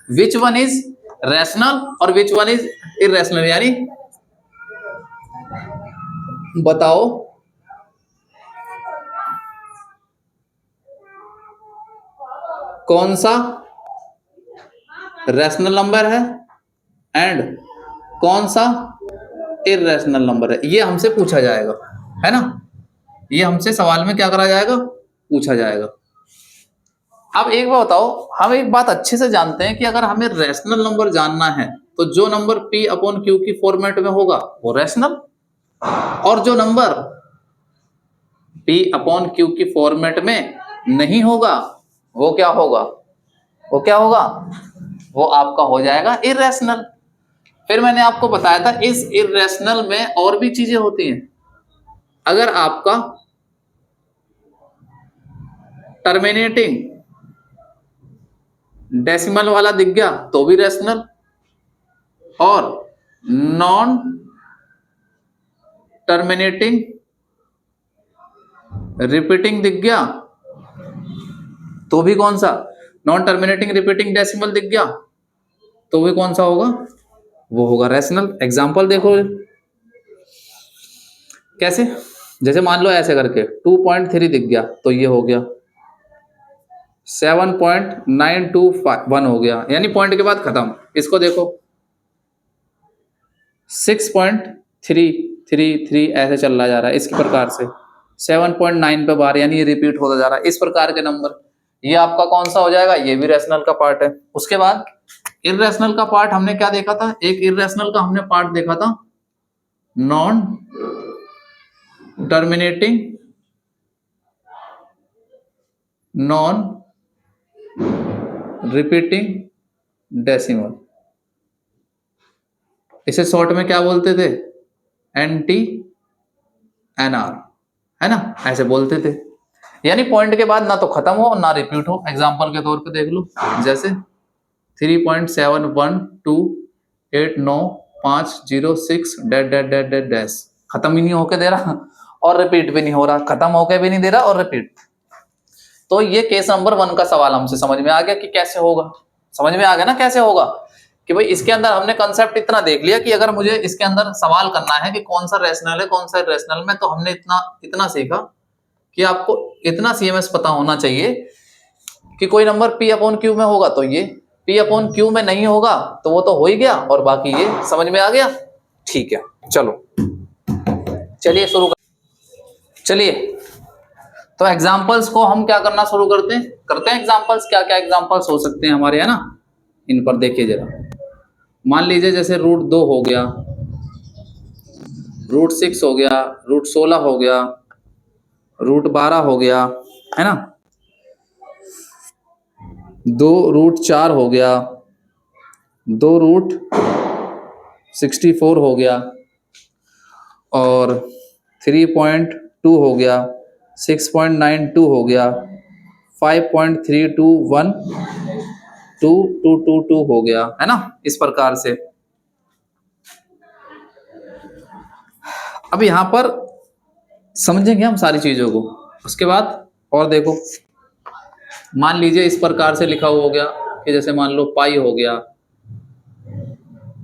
विच वन इज रैशनल और विच वन इज इररेशनल, यानी बताओ कौन सा रैशनल नंबर है एंड कौन सा इररेशनल नंबर है। ये हमसे पूछा जाएगा, है ना, ये हमसे सवाल में क्या करा जाएगा, पूछा जाएगा। अब एक बात बताओ, हम एक बात अच्छे से जानते हैं कि अगर हमें रैशनल नंबर जानना है तो जो नंबर P/Q की फॉर्मेट में होगा वो रैशनल, और जो नंबर P/Q की फॉर्मेट में नहीं होगा वो क्या होगा, वो क्या होगा, वो आपका हो जाएगा इररेशनल। फिर मैंने आपको बताया था इस इररेशनल में और भी चीजें होती हैं। अगर आपका टर्मिनेटिंग डेसिमल वाला दिख गया तो भी रैशनल, और नॉन टर्मिनेटिंग रिपीटिंग दिख गया तो भी कौन सा, नॉन टर्मिनेटिंग रिपीटिंग डेसिमल दिख गया तो भी कौन सा होगा, वो होगा रैशनल। एग्जांपल देखो कैसे, जैसे मान लो ऐसे करके 2.3 दिख गया तो ये हो गया, 7.921 हो गया, यानी पॉइंट के बाद खत्म। इसको देखो 6.333 ऐसे चल रहा जा रहा है, इस प्रकार से 7.9 पे बार, यानी ये रिपीट होता जा रहा है। इस प्रकार के नंबर, ये आपका कौन सा हो जाएगा, ये भी रैशनल का पार्ट है। उसके बाद इररेशनल का पार्ट हमने क्या देखा था, एक इररेशनल का हमने पार्ट देखा था non terminating non repeating decimal, इसे शॉर्ट में क्या बोलते थे, NT/NR, है ना, ऐसे बोलते थे। यानी पॉइंट के बाद ना तो खत्म हो ना रिपीट हो। एग्जांपल के तौर पे देख लो, जैसे 3.71289506 dash dash dash dash dash, खत्म ही नहीं होके दे रहा और रिपीट भी नहीं हो रहा, खत्म होके भी नहीं दे रहा और रिपीट। तो ये केस नंबर 1 का सवाल हमसे समझ में आ गया कि कैसे होगा। समझ में आ गया ना कैसे होगा, कि भाई इसके अंदर हमने कंसेप्ट इतना देख लिया कि अगर मुझे इसके अंदर सवाल करना है कि कौन सा रैशनल है कौन सा इरेशनल में, तो हमने इतना सीखा कि आपको इतना सीएमएस पता होना चाहिए कि कोई नंबर P अपॉन Q में होगा तो ये, P अपॉन Q में नहीं होगा तो वो तो हो ही गया, और बाकी ये समझ में आ गया। ठीक है, चलो चलिए शुरू कर। चलिए तो एग्जाम्पल्स को हम क्या करना शुरू करते हैं एग्जाम्पल्स। क्या क्या एग्जाम्पल्स हो सकते हैं हमारे, है ना, इन पर देखिए जरा। मान लीजिए जैसे √2 हो गया, √6 हो गया, √16 हो गया, √12 हो गया, है ना, 2√4 हो गया, 2√64 हो गया, और 3.2 हो गया, 6.92 हो गया, 5.321, 2.222 हो गया, है ना, इस प्रकार से। अब यहां पर समझेंगे हम सारी चीजों को। उसके बाद और देखो, मान लीजिए इस प्रकार से लिखा हुआ हो गया कि जैसे मान लो पाई हो गया,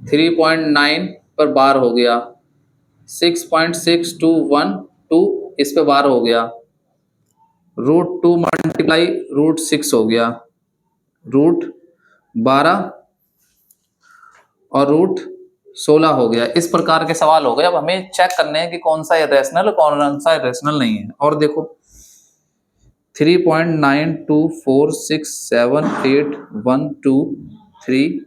3.9 पर बार हो गया, 6.6212 इस पे बार हो गया, √2 मल्टीप्लाई √6 हो गया, √12 और √16 हो गया। इस प्रकार के सवाल हो गए। अब हमें चेक करने हैं कि कौन सा इरेशनल कौन सा इरेशनल नहीं है। और देखो 3.924678123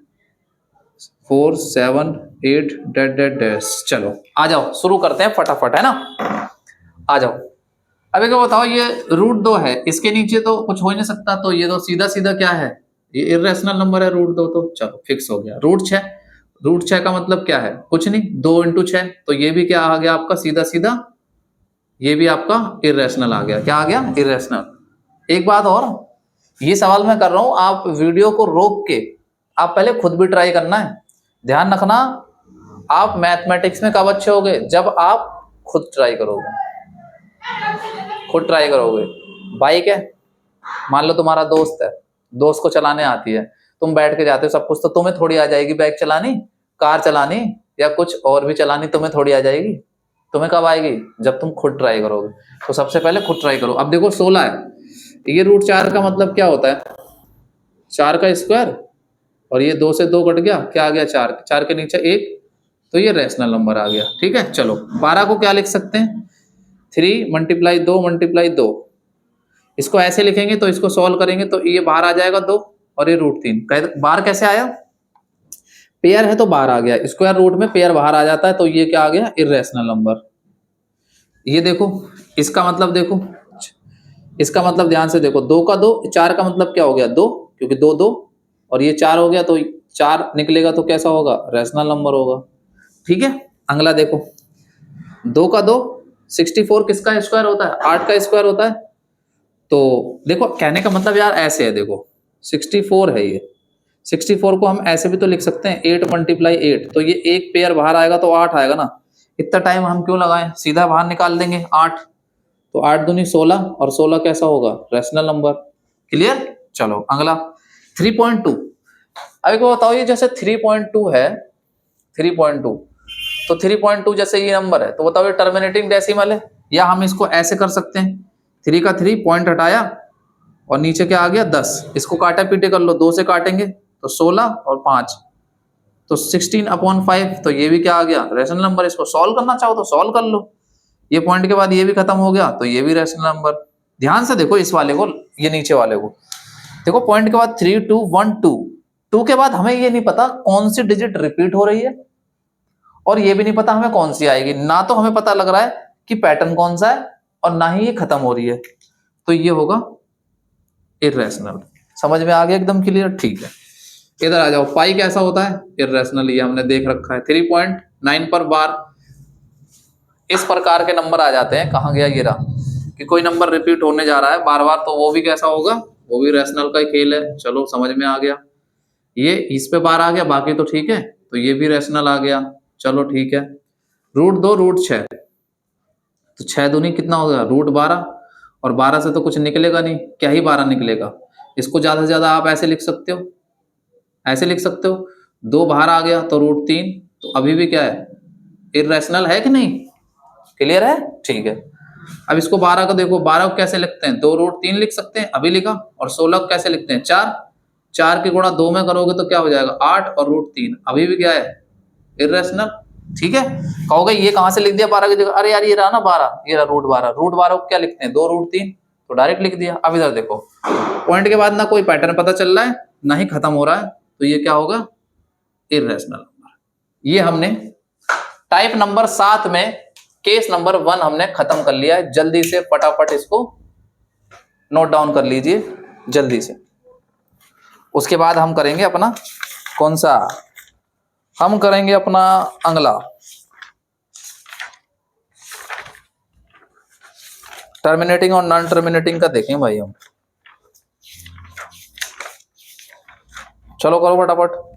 478 डैश। चलो आ जाओ शुरू करते हैं फटाफट, है ना, आ जाओ। अब क्या बताओ, ये √2 है, इसके नीचे तो कुछ हो ही नहीं सकता, तो ये तो सीधा सीधा क्या है, ये इरेशनल नंबर है √2, तो चलो फिक्स हो गया। √6 का मतलब क्या है, कुछ नहीं, 2 × 6, तो ये भी क्या आ गया आपका सीधा सीधा, ये भी आपका इरेशनल आ गया। क्या आ गया, इरेशनल। एक बात और, ये सवाल मैं कर रहा हूं, आप वीडियो को रोक के आप पहले खुद भी ट्राई करना है। ध्यान रखना, आप मैथमेटिक्स में कब अच्छे होगे, जब आप खुद ट्राई करोगे। खुद ट्राई करोगे। बाइक है, मान लो तुम्हारा दोस्त है, दोस्त को चलाने आती है, तुम बैठ के जाते हो सब कुछ, तो तुम्हें थोड़ी आ जाएगी बाइक चलानी, कार चलानी, या कुछ और भी चलानी, तुम्हें थोड़ी आ जाएगी। तुम्हें कब आएगी, जब तुम खुद ट्राई करोगे। तो सबसे पहले खुद ट्राई करो। अब देखो 16 है, ये √4 का मतलब क्या होता है, 4 का स्क्वायर, और ये 2 से 2 कट गया, क्या आ गया 4, 4 के नीचे 1, तो ये रैशनल नंबर आ गया। ठीक है, चलो 12 को क्या लिख सकते हैं, 3 × 2 × 2। इसको ऐसे लिखेंगे तो इसको सॉल्व करेंगे तो ये बाहर आ जाएगा 2, और ये √3। बाहर कैसे आया, पेयर है तो बाहर आ गया, स्क्वायर रूट में पेयर बाहर आ जाता है, तो ये क्या आ गया, इरेशनल नंबर। ये देखो, इसका मतलब देखो, इसका मतलब ध्यान से देखो, 2 का 2, 4 का मतलब क्या हो गया 2, क्योंकि 2 2, और ये 4 हो गया, तो 4 निकलेगा तो कैसा होगा, रैशनल नंबर होगा। ठीक है, अगला देखो, 2 का 2, 64 किसका स्क्वायर होता है, 8 का स्क्वायर होता है। तो देखो कहने का मतलब यार ऐसे है, देखो 64 है, ये 64 को हम ऐसे भी तो लिख सकते हैं, 8 × 8, तो ये एक पेयर बाहर आएगा तो 8 आएगा ना। इतना टाइम हम क्यों लगाएं, सीधा बाहर निकाल देंगे 8, तो 8 दूनी 16, और 16 कैसा होगा, रैशनल नंबर। क्लियर। चलो अगला 3.2। अभी को बताओ, ये जैसे 3.2 है, 3.2, तो 3.2 जैसे ये नंबर है, तो बताओ ये टर्मिनेटिंग डेसिमल है, या हम इसको ऐसे कर सकते हैं, 3 का 3 पॉइंट हटाया और नीचे क्या आ गया 10, इसको काटा पीटे कर लो, 2 से काटेंगे तो 16 और 5, तो 16/5, तो ये भी क्या आ गया, रैशनल नंबर। इसको सॉल्व करना चाहो तो सॉल्व कर लो, ये पॉइंट के बाद ये भी खत्म हो गया, तो ये भी रैशनल नंबर। ध्यान से देखो इस वाले को, ये नीचे वाले को देखो, पॉइंट के बाद 3 2 1 2, 2 के बाद हमें ये नहीं पता कौन सी डिजिट रिपीट हो रही है, और ये भी नहीं पता हमें कौन सी आएगी, ना तो हमें पता लग रहा है कि पैटर्न कौन सा है, और ना ही ये खत्म हो रही है, तो ये होगा इरेशनल। समझ में आ गया एकदम क्लियर। ठीक है, इधर आ जाओ, पाई कैसा होता है, इरेशनल, ये हमने देख रखा है, 3.9 पर बार। इस प्रकार के नंबर आ जाते हैं, कहाँ गया ये रहा, कि कोई नंबर रिपीट होने जा रहा है बार बार, तो वो भी कैसा होगा, वो भी रैशनल का ही खेल है। चलो समझ में आ गया, ये इस पे बार आ गया, बाकी तो ठीक है, तो ये भी रैशनल आ गया। चलो ठीक है, √2 √6, तो 6 दूनी कितना हो गया, √12, और 12 से तो कुछ निकलेगा नहीं, क्या ही 12 निकलेगा। इसको ज्यादा से ज्यादा आप ऐसे लिख सकते हो, ऐसे लिख सकते हो, 2 बाहर आ गया तो √3, तो अभी भी क्या है, इर्रेशनल है कि नहीं, क्लियर है, ठीक है। अब इसको 12 को देखो, 12 को कैसे लिखते हैं, 2√3 लिख सकते हैं, अभी लिखा। और 16 को कैसे लिखते हैं, 4, 4 के गुणा 2 में करोगे तो क्या हो जाएगा, 8 और √3, अभी भी क्या है, इर्रेशनल, ठीक है। कहोगे ये कहां से लिख दिया 12 की जगह, अरे यार ये रहा ना 12, ये रहा √12, √12 को क्या लिखते हैं, 2√3, तो डायरेक्ट लिख दिया। अब इधर देखो, पॉइंट के बाद ना कोई पैटर्न पता चल रहा है ना ही खत्म हो रहा है, तो ये क्या होगा, इर्रेशनल नंबर। ये हमने टाइप नंबर 7 में केस नंबर 1 हमने खत्म कर लिया है। जल्दी से फटाफट इसको नोट डाउन कर लीजिए जल्दी से। उसके बाद हम करेंगे अपना कौन सा, हम करेंगे अपना अगला टर्मिनेटिंग और नॉन टर्मिनेटिंग का देखें भाई हम। चलो करो फटाफट।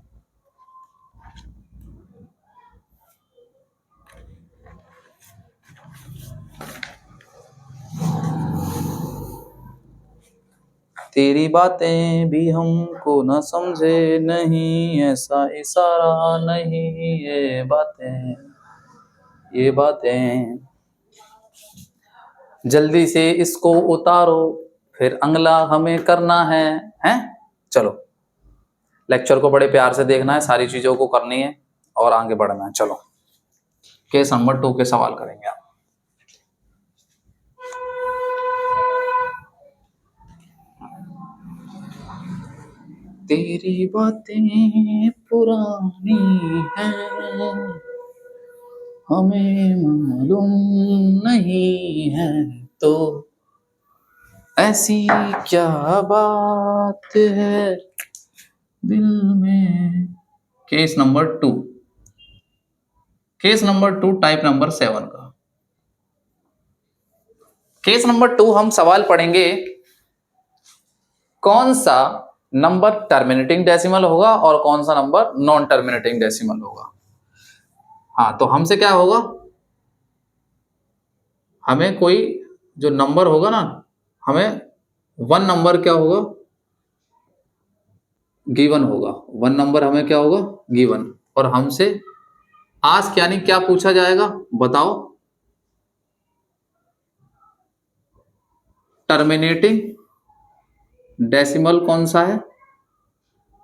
तेरी बातें भी हमको न समझे नहीं, ऐसा इशारा नहीं, ये बातें जल्दी से इसको उतारो, फिर अगला हमें करना है, हैं? चलो लेक्चर को बड़े प्यार से देखना है, सारी चीजों को करनी है और आगे बढ़ना है। चलो केस नंबर 2 के सवाल करेंगे आप। तेरी बातें पुरानी हैं, हमें मालूम नहीं है, तो ऐसी क्या बात है दिल में। Case number 2, case number 2 type number 7 का। केस नंबर 2 हम सवाल पढ़ेंगे, कौन सा नंबर टर्मिनेटिंग डेसिमल होगा और कौन सा नंबर नॉन टर्मिनेटिंग डेसिमल होगा। हाँ, तो हमसे क्या होगा, हमें कोई जो नंबर होगा ना, हमें 1 नंबर क्या होगा, गिवन होगा, 1 नंबर हमें क्या होगा, गिवन। और हमसे आस्क यानी क्या पूछा जाएगा, बताओ टर्मिनेटिंग डेसिमल कौन सा है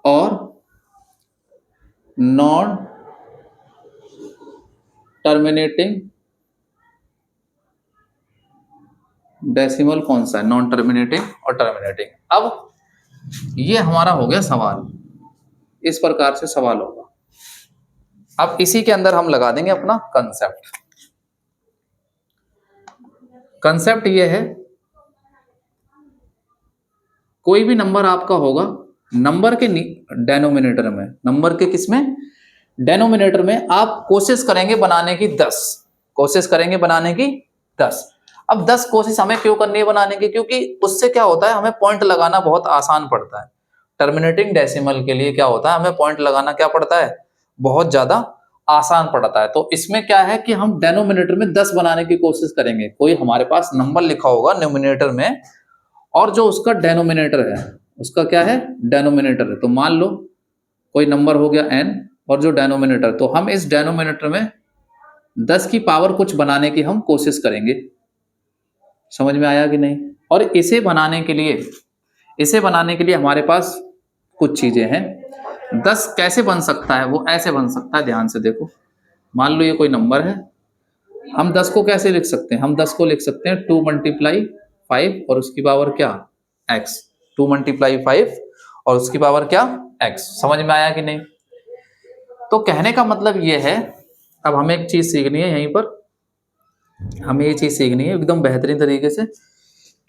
और नॉन टर्मिनेटिंग डेसिमल कौन सा है, नॉन टर्मिनेटिंग और टर्मिनेटिंग। अब ये हमारा हो गया सवाल, इस प्रकार से सवाल होगा। अब इसी के अंदर हम लगा देंगे अपना कंसेप्ट। कंसेप्ट ये है, कोई भी नंबर आपका होगा, नंबर के डेनोमिनेटर में, नंबर के किसमें, डेनोमिनेटर में आप कोशिश करेंगे बनाने की 10, कोशिश करेंगे बनाने की 10। अब 10 कोशिश हमें क्यों करनी है बनाने की, क्योंकि उससे क्या होता है, हमें पॉइंट लगाना बहुत आसान पड़ता है। टर्मिनेटिंग डेसिमल के लिए क्या होता है, हमें पॉइंट लगाना क्या पड़ता है, बहुत ज्यादा आसान पड़ता है। तो इसमें क्या है कि हम डेनोमिनेटर में 10 बनाने की कोशिश करेंगे। कोई हमारे पास नंबर लिखा होगा न्यूमिनेटर में और जो उसका डेनोमिनेटर है, उसका क्या है, डेनोमिनेटर है। तो मान लो कोई नंबर हो गया n और जो डेनोमिनेटर, तो हम इस डेनोमिनेटर में 10 की पावर कुछ बनाने की हम कोशिश करेंगे। समझ में आया कि नहीं। और इसे बनाने के लिए हमारे पास कुछ चीजें हैं। 10 कैसे बन सकता है, वो ऐसे बन सकता है, ध्यान से देखो। मान लो ये कोई नंबर है, हम 10 को कैसे लिख सकते हैं, हम 10 को लिख सकते हैं 2 × 5 और उसकी पावर क्या, x। 2 × 5 और उसकी पावर क्या, x। समझ में आया कि नहीं। तो कहने का मतलब ये है, अब हमें एक चीज सीखनी है, यहीं पर हमें ये चीज सीखनी है एकदम बेहतरीन तरीके से,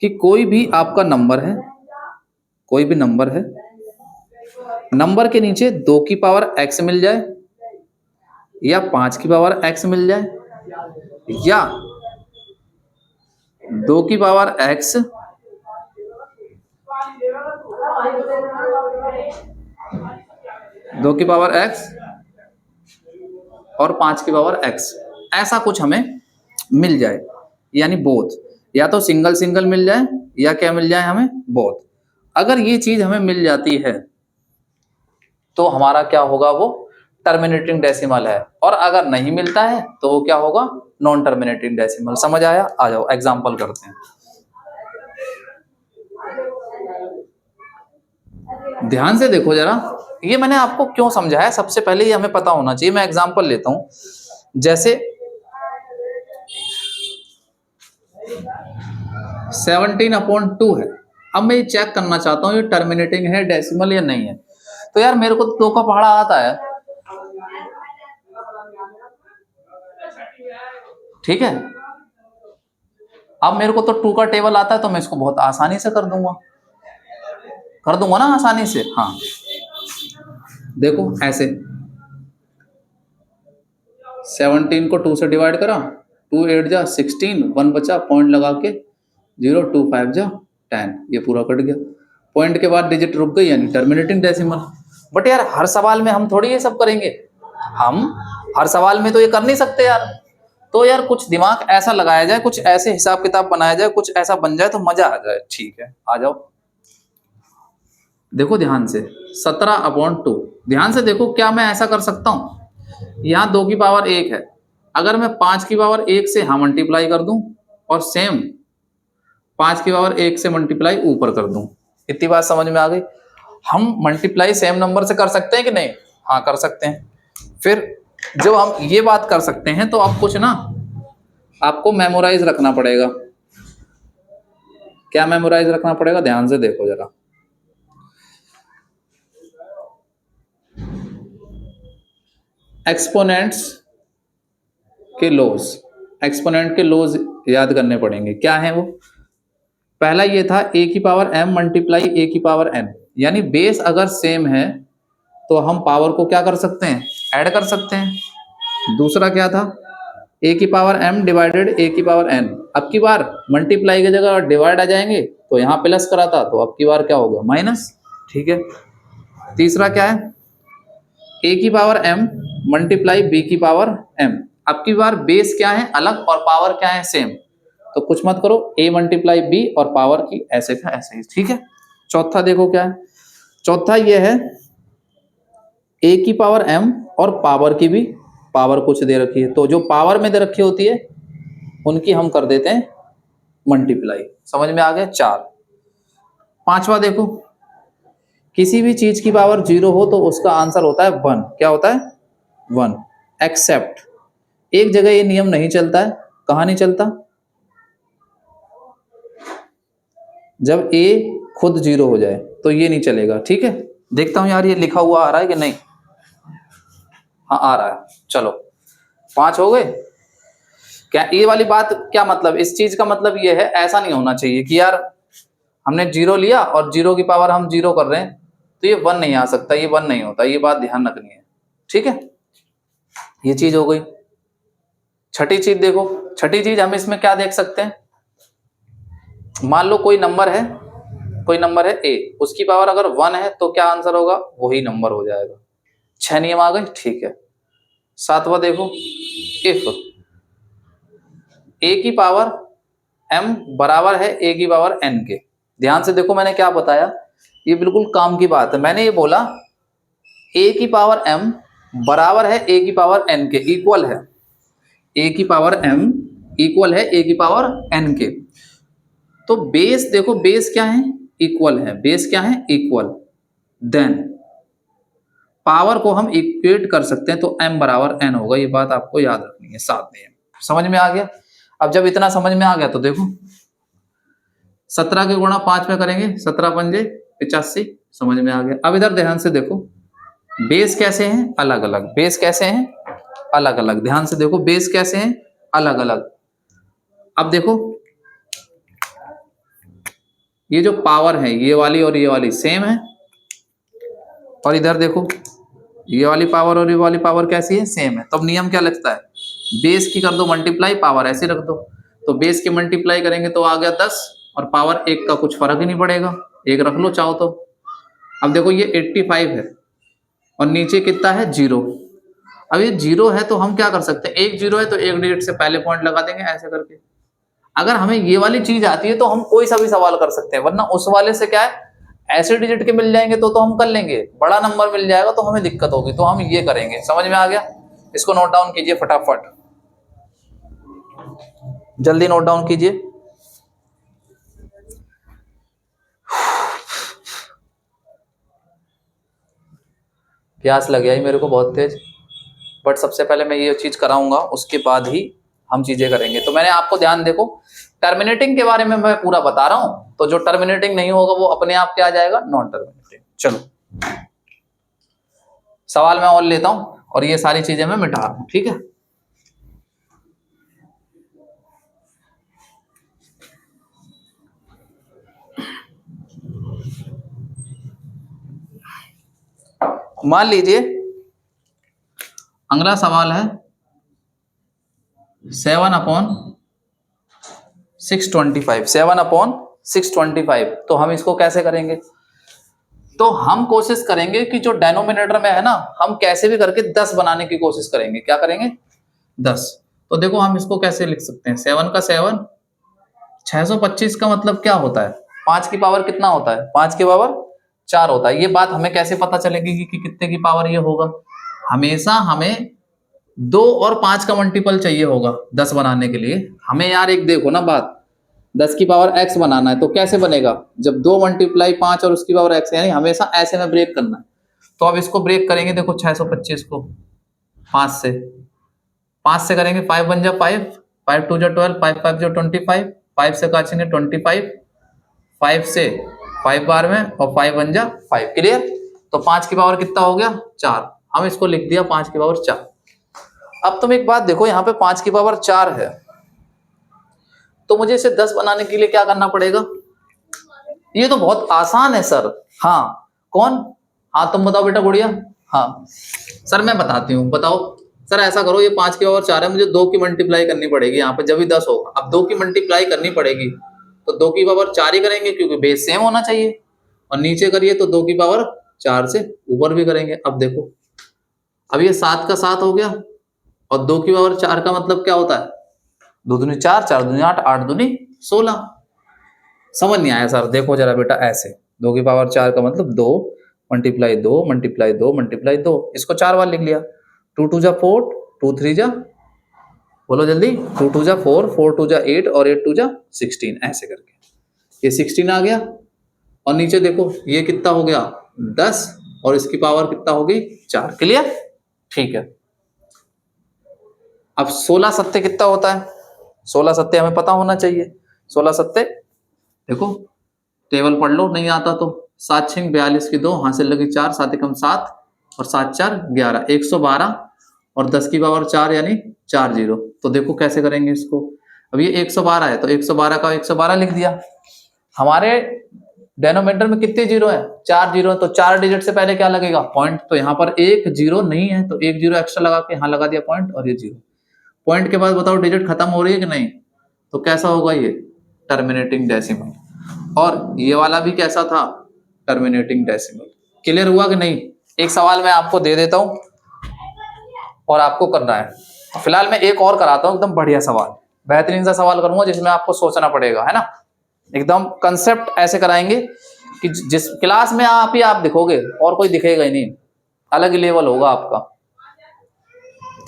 कि कोई भी आपका नंबर है, कोई भी नंबर है, नंबर के नीचे 2 की पावर x मिल जाए या 5 की पावर x मिल जाए या 2 की पावर x 2 की पावर x और 5 की पावर x, ऐसा कुछ हमें मिल जाए, यानी बोथ। या तो सिंगल सिंगल मिल जाए या क्या मिल जाए हमें, बोथ। अगर ये चीज हमें मिल जाती है तो हमारा क्या होगा, वो टर्मिनेटिंग डेसिमल है, और अगर नहीं मिलता है तो वो क्या होगा, नॉन टर्मिनेटिंग डेसिमल। समझ आया? आ जाओ एग्जांपल करते हैं। ध्यान से देखो जरा, ये मैंने आपको क्यों समझाया, सबसे पहले ये हमें पता होना चाहिए। मैं एग्जांपल लेता हूं, जैसे 17/2 है। अब मैं ये चेक करना चाहता हूँ ये टर्मिनेटिंग है डेसिमल या नहीं है। तो यार मेरे को तो 2 का पहाड़ा आता है, ठीक है। अब मेरे को तो 2 का टेबल आता है, तो मैं इसको बहुत आसानी से कर दूंगा ना, आसानी से। हाँ देखो ऐसे 17 को 2 से डिवाइड करा, 2 8 जा 16, 1 बचा, पॉइंट लगा के 0, 2 5 जा 10, ये पूरा कट गया। पॉइंट के बाद डिजिट रुक गई, यानी टर्मिनेटिंग डेसिमल। बट यार हर सवाल में हम थोड़ी ये सब करेंगे, हम हर सवाल में तो ये कर नहीं सकते यार। तो यार कुछ दिमाग ऐसा लगाया जाए, कुछ ऐसे हिसाब किताब बनाया जाए, कुछ ऐसा बन जाए तो मजा आ जाए। ठीक है, आ जाओ। देखो ध्यान से, 17/2। ध्यान से देखो, क्या मैं ऐसा कर सकता हूं, यहाँ 2 की पावर 1 है, अगर मैं 5 की पावर 1 से यहाँ मल्टीप्लाई कर दूं, और सेम 5 की पावर 1 से मल्टीप्लाई ऊपर कर दूं, इतनी बात समझ में आ गई। हम मल्टीप्लाई सेम नंबर से कर सकते हैं कि नहीं? हाँ कर सकते हैं। फिर जब हम ये बात कर सकते हैं तो अब कुछ ना आपको मेमोराइज रखना पड़ेगा। क्या मेमोराइज रखना पड़ेगा? ध्यान से देखो जरा। एक्सपोनेंट्स के लॉज, एक्सपोनेंट के लॉज याद करने पड़ेंगे। क्या है वो? पहला ये था a की पावर m मल्टीप्लाई a की पावर n, यानी बेस अगर सेम है तो हम पावर को क्या कर सकते हैं, ऐड कर सकते हैं। दूसरा क्या था, a की पावर m डिवाइडेड a की पावर n। अब की बार मल्टीप्लाई की जगह डिवाइड आ जाएंगे, तो यहाँ प्लस करा था तो अब की बार क्या हो गया, माइनस। ठीक है। तीसरा क्या है, a की पावर m मल्टीप्लाई b की पावर m। अब की बार बेस क्या है, अलग, और पावर क्या है, सेम। तो कुछ मत करो, a मल्टीप्लाई b और पावर की ऐसे का ऐसे ही। ठीक है। चौथा देखो क्या है, चौथा ये है a की पावर m और पावर की भी पावर कुछ दे रखी है, तो जो पावर में दे रखी होती है उनकी हम कर देते हैं मल्टीप्लाई। समझ में आ गया? 4। पांचवा देखो, किसी भी चीज की पावर 0 हो तो उसका आंसर होता है 1। क्या होता है? 1। एक्सेप्ट, एक जगह ये नियम नहीं चलता है। कहां नहीं चलता? जब a खुद 0 हो जाए तो ये नहीं चलेगा। ठीक है, देखता हूं यार ये लिखा हुआ आ रहा है कि नहीं। हाँ आ रहा है। चलो 5 हो गए। क्या ये वाली बात, क्या मतलब, इस चीज का मतलब ये है, ऐसा नहीं होना चाहिए कि यार हमने 0 लिया और 0 की पावर हम 0 कर रहे हैं तो ये 1 नहीं आ सकता, ये 1 नहीं होता। ये बात ध्यान रखनी है। ठीक है, ये चीज हो गई। छठी चीज देखो, छठी चीज हम इसमें क्या देख सकते हैं, मान लो कोई नंबर है, कोई नंबर है a, उसकी पावर अगर 1 है तो क्या आंसर होगा, वही नंबर हो जाएगा। 6 नियम आ गए। ठीक है। 7वां देखो, इफ a की पावर m बराबर है a की पावर n के। ध्यान से देखो मैंने क्या बताया, ये बिल्कुल काम की बात है। मैंने ये बोला a की पावर m बराबर है a की पावर n के, इक्वल है a की पावर m इक्वल है a की पावर n के। तो बेस देखो, बेस क्या है, इक्वल है। बेस क्या है, इक्वल। देन पावर को हम इक्वेट कर सकते हैं, तो m बराबर n होगा। ये बात आपको याद रखनी है। 7 नियम समझ में आ गया। अब जब इतना समझ में आ गया तो देखो 17 के गुणा 5 में करेंगे, 17 पंजे 85। समझ में आ गया। अब इधर ध्यान से देखो, बेस कैसे हैं, अलग अलग। बेस कैसे हैं, अलग अलग। ध्यान से देखो, बेस कैसे हैं, अलग अलग। अब देखो ये जो पावर है, ये वाली और ये वाली सेम है, और इधर देखो ये वाली पावर और ये वाली पावर कैसी है, सेम है। तो अब नियम क्या लगता है, बेस की कर दो मल्टीप्लाई, पावर ऐसे रख दो। तो बेस की मल्टीप्लाई करेंगे तो आ गया 10, और पावर 1 का कुछ फर्क ही नहीं पड़ेगा, 1 रख लो चाहो तो। अब देखो ये 85 है और नीचे कितना है, 0। अब ये 0 है तो हम क्या कर सकते हैं, एक 0 है तो एक डिजिट से पहले पॉइंट लगा देंगे ऐसे करके। अगर हमें ये वाली चीज आती है तो हम कोई सा भी सवाल कर सकते हैं, वरना उस वाले से क्या है, ऐसे डिजिट के मिल जाएंगे तो हम कर लेंगे, बड़ा नंबर मिल जाएगा तो हमें दिक्कत होगी, तो हम ये करेंगे। समझ में आ गया? इसको नोट डाउन कीजिए फटाफट, जल्दी नोट डाउन कीजिए। प्यास लग गया ही मेरे को बहुत तेज, बट सबसे पहले मैं ये चीज कराऊंगा, उसके बाद ही हम चीजें करेंगे। तो मैंने आपको ध्यान देखो, टर्मिनेटिंग के बारे में मैं पूरा बता रहा हूं, तो जो टर्मिनेटिंग नहीं होगा वो अपने आप क्या आ जाएगा, नॉन टर्मिनेटिंग। चलो सवाल मैं और लेता हूं और ये सारी चीजें मैं मिटा रहा हूं, ठीक है। मान लीजिए अगला सवाल है 7/625, 7/625। तो हम इसको कैसे करेंगे? तो हम कोशिश करेंगे कि जो डेनोमिनेटर में है ना, हम कैसे भी करके 10 बनाने की कोशिश करेंगे। क्या करेंगे? 10। तो देखो हम इसको कैसे लिख सकते हैं, 7 का 7, 625 का मतलब क्या होता है, 5 की पावर कितना होता है, 5 की पावर 4 होता है। ये बात हमें कैसे पता चलेगी कि कितने की पावर ये होगा? हमेशा हमें 2 और 5 का मल्टीपल चाहिए होगा 10 बनाने के लिए। हमें यार एक देखो ना बात, 10 की पावर x बनाना है तो कैसे बनेगा, जब 2 मल्टीप्लाई 5 और उसकी पावर x, यानी हमेशा ऐसे में ब्रेक करना है। तो अब इसको ब्रेक करेंगे, देखो 625 को 5 से करेंगे, 5 बन जा 5, 5 2 जा 12, 5 5 जा 25, 5 से काटेंगे 25, 5 से 5 बार में और 5 बन जा 5। क्लियर? तो 5 की पावर कितना हो गया, 4। हम इसको लिख दिया 5 की पावर 4। अब तुम एक बात देखो, यहाँ पे 5 की पावर 4 है, तो मुझे इसे 10 बनाने के लिए क्या करना पड़ेगा? ये तो बहुत आसान है सर। हाँ कौन? हाँ तुम बताओ बेटा, गुड़िया। हाँ सर मैं बताती हूँ, बताओ सर। ऐसा करो, ये 5 की पावर 4 है, मुझे 2 की मल्टीप्लाई करनी पड़ेगी यहाँ पे, जब भी 10 होगा। अब 2 की मल्टीप्लाई करनी पड़ेगी तो 2 की पावर 4 ही करेंगे, क्योंकि बेस सेम होना चाहिए। और नीचे करिए तो 2 की पावर 4 से ऊपर भी करेंगे। अब देखो, अब ये 7 का 7 हो गया, और 2 की पावर 4 का मतलब क्या होता है, 2 दूनी 4, 4 दूनी 8, 8 दूनी 16। समझ नहीं आया सर? देखो जरा बेटा, ऐसे 2 की पावर 4 का मतलब 2 मल्टीप्लाई 2 मल्टीप्लाई 2 मल्टीप्लाई 2, इसको 4 बार लिख लिया। 2 2 जा 4, 2 3 जा, बोलो जल्दी, 2 2 जा 4, 4 2 जा 8 और 8 2 जा 16, ऐसे करके ये 16 आ गया। और नीचे देखो ये कितना हो गया, 10, और इसकी पावर कितना हो गई, 4। क्लियर? ठीक है। अब 16 सत्ते कितना होता है, 16 सत्ते हमें पता होना चाहिए। 16 सत्ते देखो, टेबल पढ़ लो, नहीं आता तो। 7 6 42 की 2, हाथ से लगी 4, 7 एकम 7 और 7 4 11, 112 और 10 की पावर 4 यानी 4 0। तो देखो कैसे करेंगे इसको। अब ये 112 है तो 112 का 112 लिख दिया। हमारे डेनोमिनेटर में कितने जीरो है, 4 जीरो, तो 4 डिजिट से पहले क्या लगेगा, पॉइंट। तो यहाँ पर 1 0 नहीं है तो 1 0 एक्स्ट्रा लगा के यहाँ लगा दिया पॉइंट, और ये 0। पॉइंट के बाद बताओ डिजिट खत्म हो रही है कि नहीं, तो कैसा होगा ये, टर्मिनेटिंग डेसिमल। और ये वाला भी कैसा था, टर्मिनेटिंग डेसिमल। क्लियर हुआ कि नहीं? एक सवाल मैं आपको दे देता हूं और आपको करना है। फिलहाल मैं एक और कराता हूं, एकदम बढ़िया सवाल, बेहतरीन सा सवाल करूंगा जिसमें आपको सोचना पड़ेगा, है ना। एकदम कंसेप्ट ऐसे कराएंगे कि जिस क्लास में आप ही आप दिखोगे और कोई दिखेगा ही नहीं, अलग ही लेवल होगा आपका।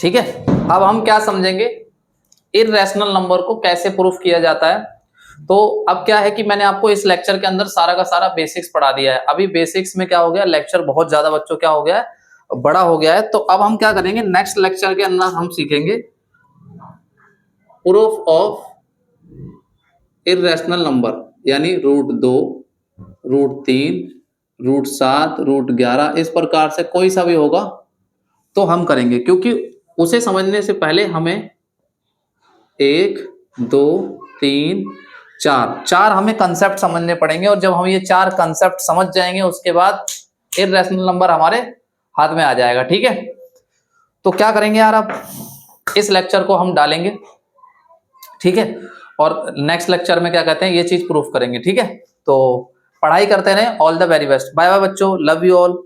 ठीक है, अब हम क्या समझेंगे, इररेशनल नंबर को कैसे प्रूफ किया जाता है। तो अब क्या है कि मैंने आपको इस लेक्चर के अंदर सारा का सारा बेसिक्स पढ़ा दिया है। अभी बेसिक्स में क्या हो गया, लेक्चर बहुत ज्यादा बच्चों क्या हो गया है, बड़ा हो गया है। तो अब हम क्या करेंगे, नेक्स्ट लेक्चर के अंदर हम सीखेंगे प्रूफ ऑफ इररेशनल नंबर, यानी √2, √3, √7, √11, इस प्रकार से कोई सा भी होगा तो हम करेंगे, क्योंकि उसे समझने से पहले हमें 1 2 3 4 हमें कंसेप्ट समझने पड़ेंगे। और जब हम ये 4 कंसेप्ट समझ जाएंगे उसके बाद इररेशनल नंबर हमारे हाथ में आ जाएगा। ठीक है, तो क्या करेंगे यार, अब इस लेक्चर को हम डालेंगे, ठीक है, और नेक्स्ट लेक्चर में क्या कहते हैं, ये चीज प्रूफ करेंगे। ठीक है, तो पढ़ाई करते रहें। All the very best, bye bye बच्चों, लव यू ऑल।